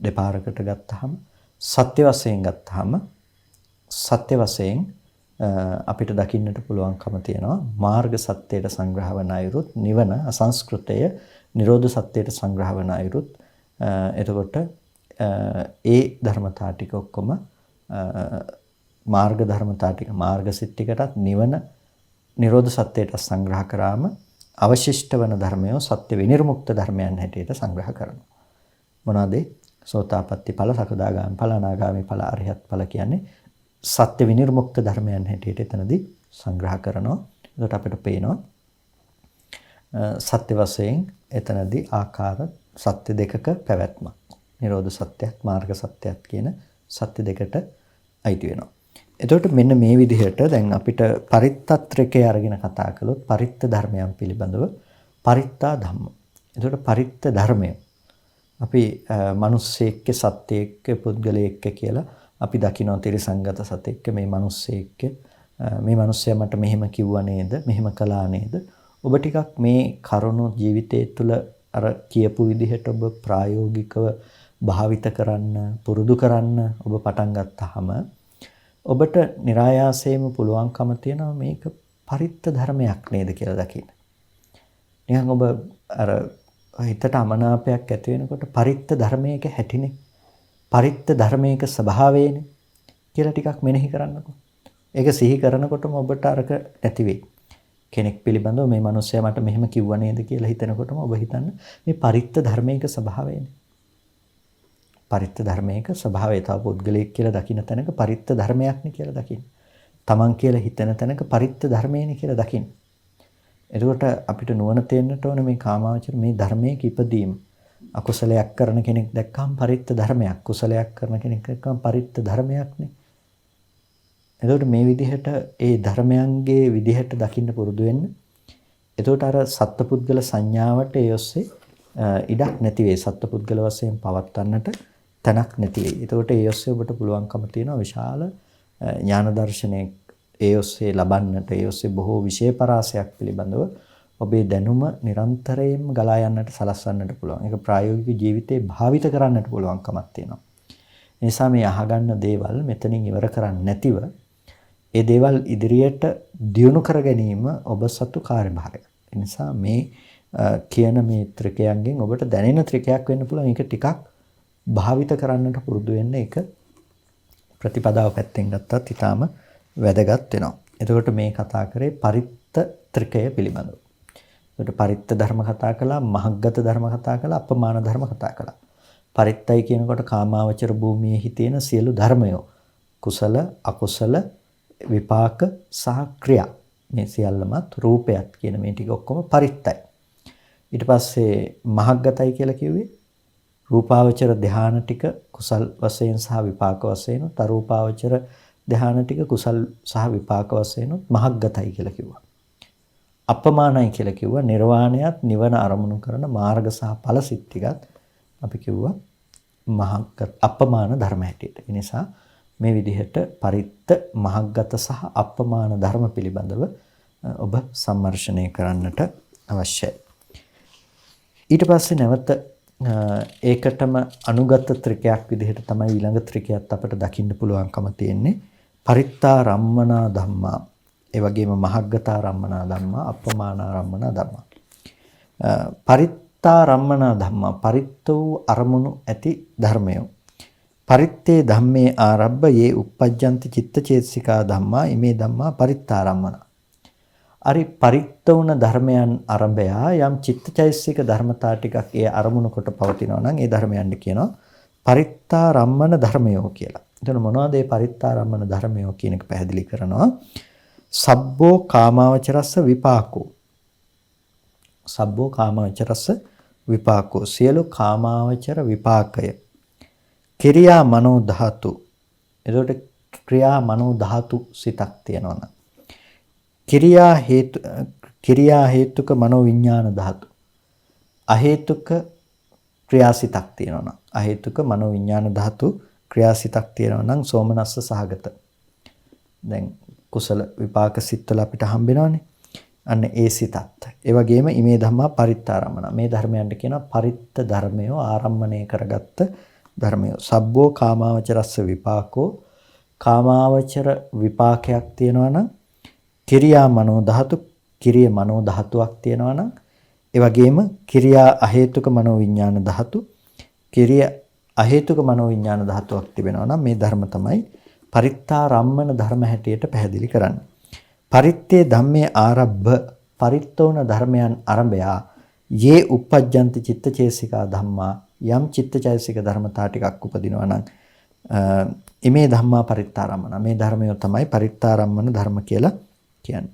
දෙපාරකට ගත්තාම සත්‍ය වශයෙන් ගත්තාම සත්‍ය වශයෙන් අපිට දකින්නට පුළුවන්කම තියෙනවා මාර්ග සත්‍යයට සංග්‍රහ වන අයුරුත් නිවන අසංස්කෘතය නිරෝධ සත්‍යයට සංග්‍රහ වන අයුරුත් එතකොට ඒ ධර්මතා ටික ඔක්කොම මාර්ග ධර්මතා ටික මාර්ග සිත් ටිකටත් නිවන නිරෝධ සත්‍යයට සංග්‍රහ කරාම අවශිෂ්ට වන ධර්මය සත්‍ය විනිර්මුක්ත ධර්මයන් හැටියට සංග්‍රහ කරනවා. මොනවාද? සෝතාපට්ටි ඵල, සකදාගාමි ඵල, අනාගාමි ඵල, අරිහත් ඵල කියන්නේ සත්‍ය විනිර්මුක්ත ධර්මයන් හැටියට එතනදී සංග්‍රහ කරනවා. එතකොට අපිට පේනවා සත්‍ය වශයෙන් එතනදී ආකාර සත්‍ය දෙකක පැවැත්මක්. නිරෝධ සත්‍යයත් මාර්ග සත්‍යයත් කියන සත්‍ය දෙකට අයිති වෙනවා. එතකොට මෙන්න මේ විදිහට දැන් අපිට පරිත්තත්‍රකේ අරගෙන කතා කළොත් පරිත්ත ධර්මයන් පිළිබඳව පරිත්තා ධම්ම. එතකොට පරිත්ත ධර්මය අපි මිනිස්සෙක්ක සත්‍යයක පුද්ගලයෙක්ක කියලා අපි දකිනවා තිරසංගත සතෙක්ක මේ මිනිස්සෙක්ක මේ මිනිස්සයා මට මෙහෙම කිව්වා නේද මෙහෙම කළා නේද ඔබ ටිකක් මේ කරුණු ජීවිතය තුළ අර කියපු විදිහට ඔබ ප්‍රායෝගිකව භාවිත කරන්න පුරුදු කරන්න ඔබ පටන් ගත්තාම ඔබට નિરાයාසයෙන්ම පුළුවන්කම තියෙනවා මේක පරිත්ත ධර්මයක් නේද කියලා දකින්න. නිකන් ඔබ අර හිතට අමනාපයක් ඇති වෙනකොට පරිත්ත ධර්මයක හැටිනේ පරිත්ත ධර්මයක ස්වභාවයනේ කියලා ටිකක් මෙනෙහි කරන්නකෝ. ඒක සිහි කරනකොටම ඔබට අරක නැති වෙයි. කෙනෙක් පිළිබඳව මේ මිනිස්සයා මට මෙහෙම කිව්වා නේද කියලා හිතනකොටම ඔබ හිතන්න මේ පරිත්ත ධර්මයක ස්වභාවයනේ. පරිත්ත ධර්මයක ස්වභාවය තව පුද්ගලයෙක් කියලා දකින්න තැනක පරිත්ත ධර්මයක්නේ කියලා දකින්න. තමන් කියලා හිතන තැනක පරිත්ත ධර්මයනේ කියලා දකින්න. එතකොට අපිට නුවණ තේන්නට ඕන මේ කාමාවචර මේ ධර්මයක ඉපදීම. අකුසලයක් කරන කෙනෙක් දැක්කම පරිත්ත ධර්මයක්. කුසලයක් කරන කෙනෙක් දැක්කම පරිත්ත ධර්මයක්නේ. එතකොට මේ විදිහට ඒ ධර්මයන්ගේ විදිහට දකින්න පුරුදු වෙන්න. එතකොට අර සත්පුද්ගල සංඥාවට ඒ ඔස්සේ ඉඩක් නැති වෙයි. සත්පුද්ගල වශයෙන් පවත්වන්නට තැනක් නැති වෙයි. එතකොට ඒ ඔස්සේ ඔබට පුළුවන්කම තියෙනවා විශාල ඥාන දර්ශනයක් ඒ ඔස්සේ ලබන්නට, ඒ ඔස්සේ බොහෝ විශේෂ පරාසයක් පිළිබඳව ඔබේ දැනුම නිරන්තරයෙන්ම ගලා යන්නට සලස්වන්නට පුළුවන්. ඒක ප්‍රායෝගික ජීවිතේ භාවිත කරන්නට පුළුවන්කමක් තියෙනවා. ඒ නිසා මේ අහගන්න දේවල් මෙතනින් ඉවර කරන්නේ නැතිව ඒ දේවල් ඉදිරියට දියුණු කර ගැනීම ඔබ සතු කාර්යභාරයක්. ඒ නිසා මේ කියන මේ ත්‍රිකයන්ගෙන් ඔබට දැනෙන ත්‍රිකයක් වෙන්න පුළුවන්. ඒක ටිකක් භාවිත කරන්නට පුරුදු වෙන්න. ඒක ප්‍රතිපදාව පැත්තෙන් ගත්තත් ඊටාම වැදගත් වෙනවා. එතකොට මේ කතා කරේ පරිත්ත ත්‍රිකය පිළිබඳව. එතකොට පරිත්ත ධර්ම කතා කළා, මහග්ගත ධර්ම කතා කළා, අපමාන ධර්ම කතා කළා. පරිත්තයි කියනකොට කාමාවචර භූමියේ තියෙන සියලු ධර්මයෝ කුසල, අකුසල, විපාක සහ ක්‍රියා මේ සියල්ලමත් රූපයත් කියන මේ ටික ඔක්කොම පරිත්තයි. ඊට පස්සේ මහග්ගතයි කියලා කිව්වේ රූපාවචර ධාන ටික කුසල් වශයෙන් සහ විපාක වශයෙන් උත් අරූපාවචර ධාන ටික කුසල් සහ විපාක වශයෙන් උත් මහග්ගතයි කියලා කිව්වා. අපමානයි කියලා කිව්වා නිර්වාණයත් නිවන අරමුණු කරන මාර්ග සහ ඵල සිත් ටිකත් අපි කිව්වා මහග්ගත අපමාන ධර්ම හැටියට. ඒ නිසා මේ විදිහට පරිත්ත මහග්ගත සහ අපමාන ධර්ම පිළිබඳව ඔබ සම්මර්ෂණය කරන්නට අවශ්‍යයි. ඊට පස්සේ නැවත ඒකටම අනුගත ත්‍රිකයක් විදිහට තමයි ඊළඟ ත්‍රිකයත් අපිට දකින්න පුළුවන්කම තියෙන්නේ. පරිත්තා රම්මනා ධම්මා, ඒ වගේම මහග්ගතා රම්මනා ධම්මා, අපමානා රම්මනා ධම්මා. පරිත්තා රම්මනා ධම්මා, පරිත්ත වූ අරමුණු ඇති ධර්මය. පරිත්තේ ධම්මේ ආරබ්බ යේ uppajjanti චිත්තචේතසිකා ධම්මා ඉමේ ධම්මා පරිත්තාරම්මන. අරි පරිත්ත වුණ ධර්මයන් අරඹයා යම් චිත්තචෛතසික ධර්මතා ටිකක් ඒ අරමුණු කොට පවතිනවා නම් ඒ ධර්මයන්ට කියනවා පරිත්තාරම්මන ධර්මයෝ කියලා. එතන මොනවද මේ පරිත්තාරම්මන ධර්මයෝ කියන එක පැහැදිලි කරනවා. සබ්බෝ කාමාවචරස්ස විපාකෝ. සබ්බෝ කාමාවචරස්ස විපාකෝ, සියලු කාමාවචර විපාකය. ක්‍රියා මනෝ ධාතු. එතකොට ක්‍රියා මනෝ ධාතු සිතක් තියෙනවා නම් ක්‍රියා හේතුක මනෝ විඥාන ධාතු. අහේතුක ක්‍රියාසිතක් තියෙනවා නම් අහේතුක මනෝ විඥාන ධාතු ක්‍රියාසිතක් තියෙනවා නම් සෝමනස්ස සහගත. දැන් කුසල විපාක සිත්වල අපිට හම්බෙනවානේ. අන්න ඒ සිතත්. ඒ වගේම ඉමේ ධම්මා පරිත්තාරම්මන. මේ ධර්මයන්ට කියනවා පරිත්ත ධර්මය ආරම්මණය කරගත්ත ධර්මය. සබ්බෝ කාමාවචරස්ස විපාකෝ, කාමාවචර විපාකයක් තියෙනවා නම් ක්‍රියා මනෝ ධාතු, ක්‍රිය මනෝ ධාතුවක් තියෙනවා නම් ඒ වගේම ක්‍රියා අහේතුක මනෝ විඥාන ධාතු, ක්‍රිය අහේතුක මනෝ විඥාන ධාතුවක් තිබෙනවා නම් මේ ධර්ම තමයි පරිත්තාරම්මන ධර්ම හැටියට පැහැදිලි කරන්නේ. පරිත්තේ ධම්මේ ආරබ්බ, පරිත්තෝන ධර්මයන් ආරම්භයා යේ uppajjanti චිත්තචේසිකා ධම්මා, යම් චිත්තචෛතසික ධර්මතා ටිකක් උපදිනවා නම් ඉමේ ධම්මා පරිත්තාරම්මන, මේ ධර්මය තමයි පරිත්තාරම්මන ධර්ම කියලා කියන්නේ.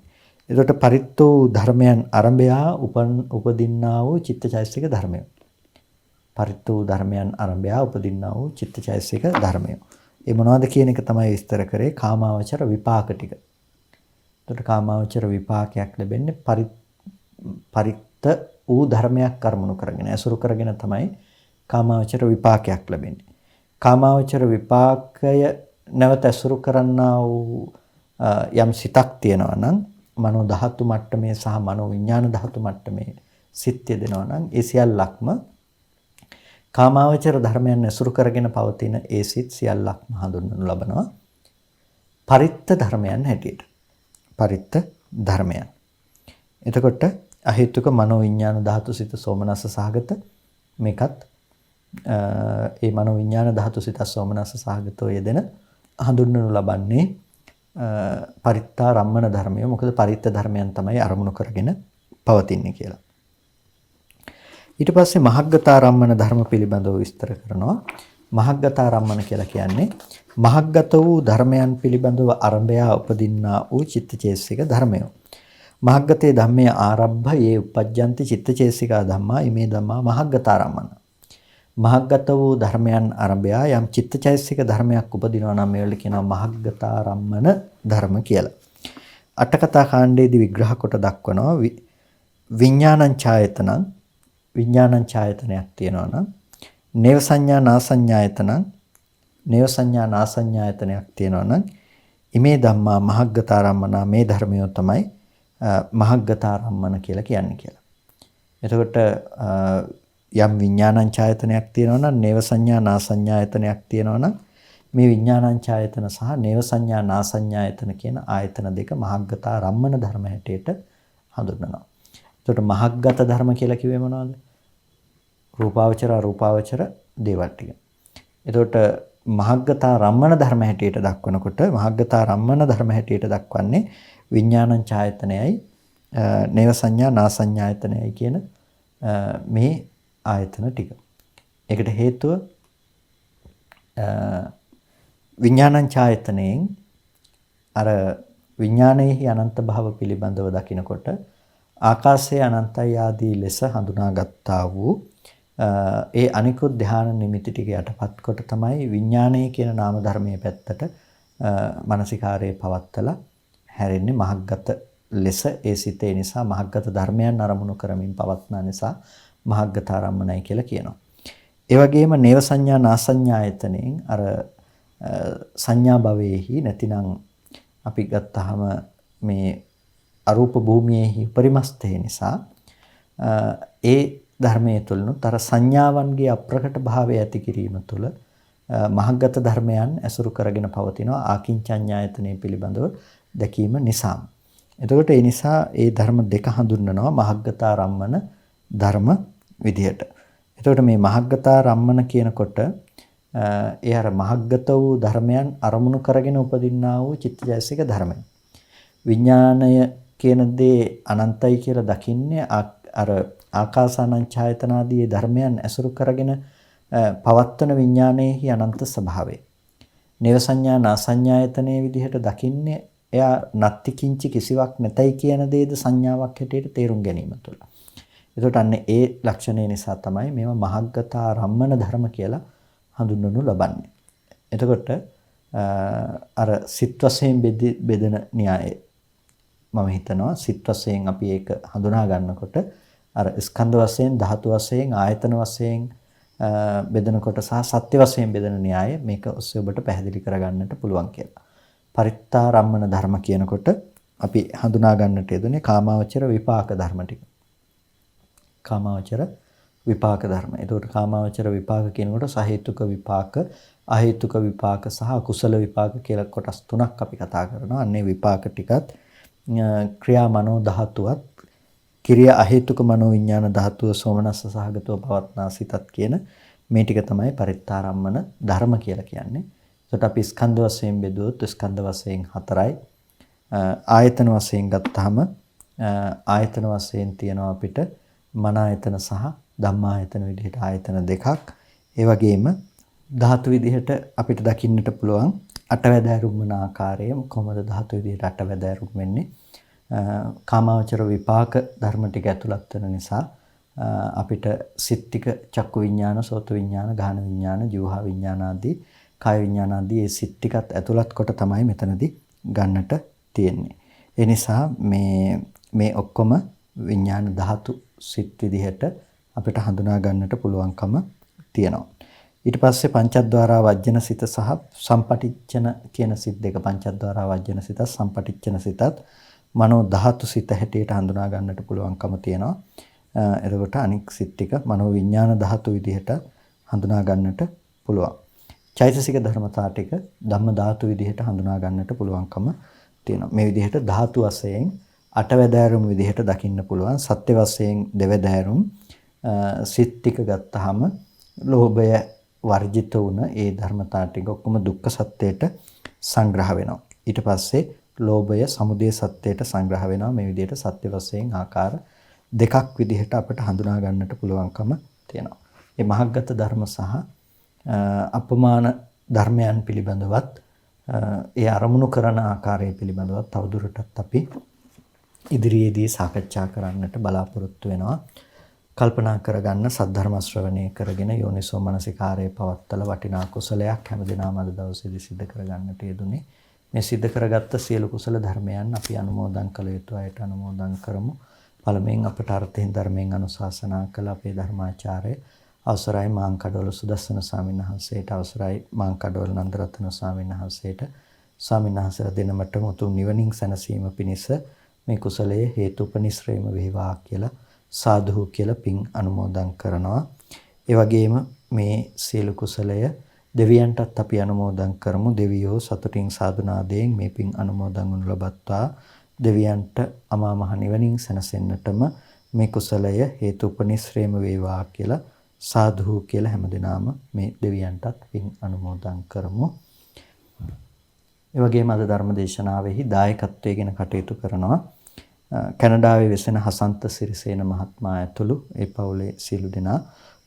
එතකොට පරිත්තෝ ධර්මයන් ආරම්භයා උපදින්නා වූ චිත්තචෛතසික ධර්මය. පරිත්තෝ ධර්මයන් ආරම්භයා උපදින්නා වූ චිත්තචෛතසික ධර්මය. ඒ මොනවද කියන එක තමයි විස්තර කරේ කාමාවචර විපාක ටික. එතකොට කාමාවචර විපාකයක් ලැබෙන්නේ පරිත්ත වූ ධර්මයක් කර්මණු කරගෙන, අසුරු කරගෙන තමයි කාමාවචර විපාකයක් ලැබෙන්නේ. කාමාවචර විපාකය නැවත අසුරු කරන්නා වූ යම් සිතක් තියෙනවා නම් මනෝ ධාතු මට්ටමේ සහ මනෝ විඥාන ධාතු මට්ටමේ සිත් දෙනවා නම් ඒ සියල්ලක්ම කාමාවචර ධර්මයන් අසුරු කරගෙන පවතින ඒ සිත් සියල්ලක්ම හඳුන්වනු ලබනවා පරිත්ත ධර්මයන් හැටියට. පරිත්ත ධර්මයන්. එතකොට අහේතුක මනෝ විඥාන ධාතු සිත සෝමනස්ස සහගත මේකත් ඒ මනෝ විඥාන ධාතු සිත සෝමනස්ස සහගතව යෙදෙන හඳුන්වනු ලබන්නේ පරිත්තා රම්මන ධර්මය. මොකද පරිත්ත ධර්මයන් තමයි අරමුණු කරගෙන පවතින්නේ කියලා. ඊට පස්සේ මහග්ගතාරම්මන ධර්ම පිළිබඳව විස්තර කරනවා. මහග්ගතාරම්මන කියලා කියන්නේ මහග්ගත වූ ධර්මයන් පිළිබඳව අරඹයා උපදින්නා වූ චිත්තචේතසික ධර්මය. මහග්ගතේ ධම්මේ ආරබ්භ යේ උපජ්ජන්ති චිත්තචේතසිකා ධම්මා ඉමේ ධම්මා මහග්ගතාරම්මන. මහග්ගත වූ ධර්මයන් අරඹයා යම් චිත්තචෛතසික ධර්මයක් උපදිනවා නම් මේවලට කියනවා මහග්ගතාරම්මන ධර්ම කියලා. අටකතා කාණ්ඩයේදී විග්‍රහ කොට දක්වනවා විඥානං ඡායතනං විඥානං ඡායතනයක් තියෙනවා නම් නේව සංඥා නාසඤ්ඤායතනං නේව සංඥා නාසඤ්ඤායතනයක් තියෙනවා නම් ඉමේ ධම්මා මහග්ගතාරම්මන මේ ධර්මය තමයි මහග්ගතාරම්මන කියලා කියන්නේ කියලා. එතකොට යම් විඥානං ඡායතනයක් තියෙනවා නම් නේව සංඥා නාසඤ්ඤායතනයක් තියෙනවා නම් මේ විඥානං ඡායතන සහ නේව සංඥා නාසඤ්ඤායතන කියන ආයතන දෙක මහග්ගතාරම්මන ධර්ම හැටියට හඳුන්වනවා. එතකොට මහග්ගත ධර්ම කියලා කිව්වේ මොනවද? රූපාවචර අරූපාවචර දේවල් ටික. එතකොට මහග්ගතාරම්මන ධර්ම හැටියට දක්වනකොට මහග්ගතාරම්මන ධර්ම හැටියට දක්වන්නේ විඥානං ඡායතනයයි නේව සංඥා නාසඤ්ඤායතනයයි කියන මේ ආයතන ටික. ඒකට හේතුව විඥානං ඡායතනයෙන් අර විඥානයේ අනන්ත භාව පිළිබඳව දකිනකොට ආකාශයේ අනන්තයි ආදී ලෙස හඳුනාගත්තා වූ ඒ අනිකුත් ධාන නිමිති ටික යටපත් කොට තමයි විඥානයේ කියන නාම ධර්මයේ පැත්තට මානසිකාරයේ පවත්තලා හැරෙන්නේ මහග්ගත ලෙස ඒ සිතේ නිසා මහග්ගත ධර්මයන් අරමුණු කරමින් පවත්නා නිසා මහග්ගතාරම්මනයි කියලා කියනවා. ඒ වගේම නේව සංඥා නාසඤ්ඤායතනෙන් අර සංඥා භවයේහි නැතිනම් අපි ගත්තාම මේ අරූප භූමියේහි පරිමස්තේ නිසා ඒ ධර්මයේ තුලනුත් අර සංඥාවන්ගේ අප්‍රකට භාවය ඇති කිරීම තුළ මහග්ගත ධර්මයන් ඇසුරු කරගෙන පවතිනවා ආකින්චඤ්ඤායතනෙ පිළිබඳව දැකීම නිසා. එතකොට ඒ නිසා ඒ ධර්ම දෙක හඳුන්වනවා මහග්ගතාරම්මන ධර්ම විදියට. එතකොට මේ මහග්ගතාරම්මන කියනකොට ඒ අර මහග්ගත වූ ධර්මයන් අරමුණු කරගෙන උපදින්නා වූ චිත්තජයසික ධර්මය. විඥාණය කියන දේ අනන්තයි කියලා දකින්නේ අර ආකාසානං ඡායතනාදී ධර්මයන් ඇසුරු කරගෙන පවත්වන විඥානයේහි අනන්ත ස්වභාවය. නේව සංඥා නාසඤ්ඤායතනයේ විදිහට දකින්නේ එයා නත්ති කිංචි කිසිවක් නැතයි කියන දේද සංඥාවක් හැටියට තේරුම් ගැනීම තුළ. එතකොට අන්න ඒ ලක්ෂණය නිසා තමයි මේවා මහග්ගතාරම්මන ධර්ම කියලා හඳුන්වනු ලබන්නේ. එතකොට අර සිත් වශයෙන් බෙදෙන න්‍යායය මම හිතනවා සිත් වශයෙන් අපි ඒක හඳුනා ගන්නකොට අර ස්කන්ධ වශයෙන් ධාතු වශයෙන් ආයතන වශයෙන් බෙදනකොට සහ සත්‍ය වශයෙන් බෙදෙන න්‍යාය මේක ඔස්සේ ඔබට පැහැදිලි කරගන්නට පුළුවන් කියලා. පරිත්තාරම්මන ධර්ම කියනකොට අපි හඳුනා ගන්නට යෙදුනේ කාමාවචර විපාක ධර්ම ටික. කාමාවචර විපාක ධර්ම. එතකොට කාමාවචර විපාක කියනකොට සහේතුක විපාක, අහේතුක විපාක සහ අකුසල විපාක කියලා කොටස් තුනක් අපි කතා කරනවා. අන්නේ විපාක ටිකත් ක්‍රියා මනෝ ධාතුවත් කිරිය අහේතුක මනෝ විඥාන ධාතුව සෝමනස්ස සහගතව පවත්නා සිතත් කියන මේ ටික තමයි පරිත්තාරම්මන ධර්ම කියලා කියන්නේ. එතකොට අපි ස්කන්ධ වශයෙන් බෙදුවොත් ස්කන්ධ වශයෙන් 4යි. ආයතන වශයෙන් ගත්තාම ආයතන වශයෙන් තියෙනවා අපිට මන ආයතන සහ ධම්මායතන විදිහට ආයතන දෙකක්. ඒ වගේම ධාතු විදිහට අපිට දකින්නට පුළුවන් අටවැදෑරුම් වන ආකාරය කොහොමද ධාතු විදිහට අටවැදෑරුම් වෙන්නේ? කාමාවචර විපාක ධර්ම ටික ඇතුළත් වෙන නිසා අපිට සිත් ටික චක්කු විඥාන, සෝත විඥාන, ගාහන විඥාන, ජීවහා විඥාන ආදී කාය විඥාන ආදී ඒ සිත් ටිකත් ඇතුළත් කොට තමයි මෙතනදී ගන්නට තියෙන්නේ. ඒ නිසා මේ ඔක්කොම විඥාන ධාතු සිත් විදිහට අපිට හඳුනා ගන්නට පුළුවන්කම තියෙනවා. ඊට පස්සේ පංචද්වාරා වජ්ජන සිත සහ සම්පටිච්ඡන කියන සිත් දෙක පංචද්වාරා වජ්ජන සිතත් සම්පටිච්ඡන සිතත් මනෝ ධාතු සිත හැටියට හඳුනා ගන්නට පුළුවන්කම තියෙනවා. එතකොට අනික් සිත් ටික මනෝ විඥාන ධාතු විදිහට හඳුනා ගන්නට පුළුවන්. චෛතසික ධර්මතා ටික ධම්ම ධාතු විදිහට හඳුනා ගන්නට පුළුවන්කම තියෙනවා. මේ විදිහට ධාතු වශයෙන් අටවැදෑරුම් විදිහට දකින්න පුළුවන්. සත්‍ය වශයෙන් දෙවැදෑරුම් සිත් ටික ගත්තාම ලෝභය වර්ජිත වුණ ඒ ධර්මතා ටික ඔක්කොම දුක්ඛ සත්‍යයට සංග්‍රහ වෙනවා. ඊට පස්සේ ලෝභය සමුදය සත්‍යයට සංග්‍රහ වෙනවා. මේ විදිහට සත්‍ය වශයෙන් ආකාර දෙකක් විදිහට අපිට හඳුනා ගන්නට පුළුවන්කම තියෙනවා. මේ මහග්ගත ධර්ම සහ අපමාන ධර්මයන් පිළිබඳවත් ඒ අරමුණු කරන ආකාරය පිළිබඳවත් තවදුරටත් අපි ඉදිරියේදී සාකච්ඡා කරන්නට බලාපොරොත්තු වෙනවා. කල්පනා කරගන්න සද්ධර්ම ශ්‍රවණය කරගෙන යෝනිසෝ මනසිකාරයේ පවත්තල වටිනා කුසලයක් හැමදිනම අද දවසේදී සිද්ධ කරගන්නට යෙදුනේ. මේ සිද්ධ කරගත්ත සියලු කුසල ධර්මයන් අපි අනුමෝදන් කළ යුතු අයට අනුමෝදන් කරමු. පළමුවෙන් අපට අර්ථයෙන් ධර්මයෙන් අනුශාසනා කළ අපේ ධර්මාචාර්ය අවසරයි මාංකඩවල සුදස්සන ස්වාමීන් වහන්සේට, අවසරයි මාංකඩවල නන්දරත්න ස්වාමීන් වහන්සේට, ස්වාමීන් වහන්සේලා දෙනමටම උතුම් නිවනින් සැනසීම පිණිස මේ කුසලයේ හේතුපනිශ්‍රේම වේවා කියලා සාදු කියලා පින් අනුමෝදන් කරනවා. ඒ වගේම මේ සියලු කුසලය දෙවියන්ටත් අපි අනුමෝදන් කරමු. දෙවියෝ සතුටින් සාදුනාදයෙන් මේ පින් අනුමෝදන් වනු ලබත්වා දෙවියන්ට අමා මහ නිවනින් සැනසෙන්නටම මේ කුසලය හේතුපනිශ්‍රේම වේවා කියලා සාදු කියලා හැමදෙනාම මේ දෙවියන්ටත් පින් අනුමෝදන් කරමු. ඒ වගේම අද ධර්ම දේශනාවෙහි දායකත්වයෙන් කටයුතු කරනවා කැනඩාවේ වෙසෙන හසන්ත සිරිසේන මහත්මයා ඇතුළු ඒ පවුලේ සියලු දෙනා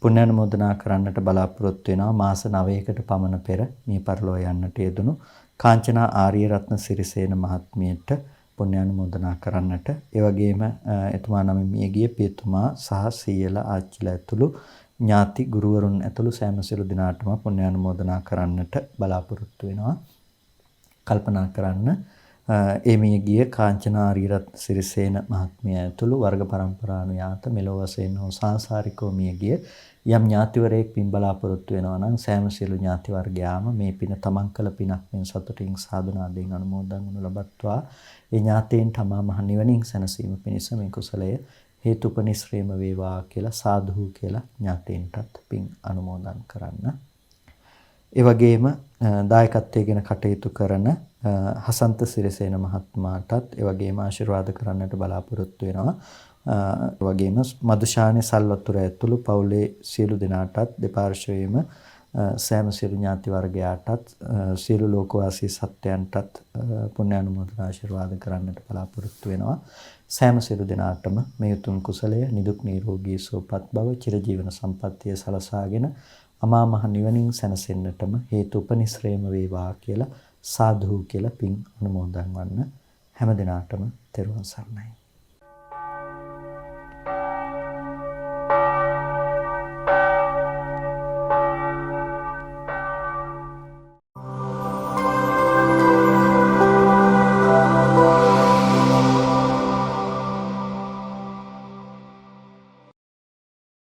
පුණ්‍යානුමෝදනා කරන්නට බලාපොරොත්තු වෙනවා. මාස 9කට පමණ පෙර මිය පරලෝ යන්නට යෙදුණු කාංචනා ආරියරත්න සිරිසේන මහත්මියට පුණ්‍යානුමෝදනා කරන්නට, ඒ වගේම එතුමා නමින් මියගිය පියතුමා සහ සීයලා ආච්චිලා ඇතුළු ඥාති ගුරුවරුන් ඇතුළු සෑම සියලු දෙනාටම පුණ්‍යානුමෝදනා කරන්නට බලාපොරොත්තු වෙනවා. කල්පනා කරන්න ඒ මියගිය කාංචනා ආරියරත්න සිරිසේන මහත්මිය ඇතුළු වර්ග පරම්පරානුයාත මෙලොව වශයෙන් හෝ සාංසාරිකව මියගිය යම් ඥාතිවරයෙක් පින් බලාපොරොත්තු වෙනවා නම් සෑම සියලු ඥාති වර්ගයාම මේ පින තමන් කළ පිනක් මෙන් සතුටින් සාදුනාදයෙන් අනුමෝදන් වනු ලබත්වා ඒ ඥාතීන්ට අමා මහ නිවනින් සැනසීම පිණිස මේ කුසලය හේතුපනිශ්‍රේම වේවා කියලා සාදු කියලා ඥාතීන්ටත් පින් අනුමෝදන් කරන්න. ඒ වගේම දායකත්වයෙන් කටයුතු කරන හසන්ත සිරිසේන මහත්මයාටත් ඒ වගේම ආශිර්වාද කරන්නට බලාපොරොත්තු වෙනවා. ඒ වගේම මදුශානි සල්වතුර ඇතුළු පවුලේ සියලු දෙනාටත් දෙපාර්ශ්වයේම සෑම සියලු ඥාති වර්ගයාටත් සියලු ලෝකවාසී සත්‍යයන්ටත් පුණ්‍යානුමෝදනා ආශිර්වාද කරන්නට බලාපොරොත්තු වෙනවා. සෑම සියලු දෙනාටම මේ උතුම් කුසලය නිදුක් නිරෝගී සුවපත් බව චිරජීවන සම්පන්නිය සලසාගෙන අමා මහ නිවනින් සැනසෙන්නටම හේතුපනිශ්‍රේම වේවා කියලා සාදු කියලා පින් අනුමෝදන් වන්න. හැම දිනාටම තෙරුවන් සරණයි.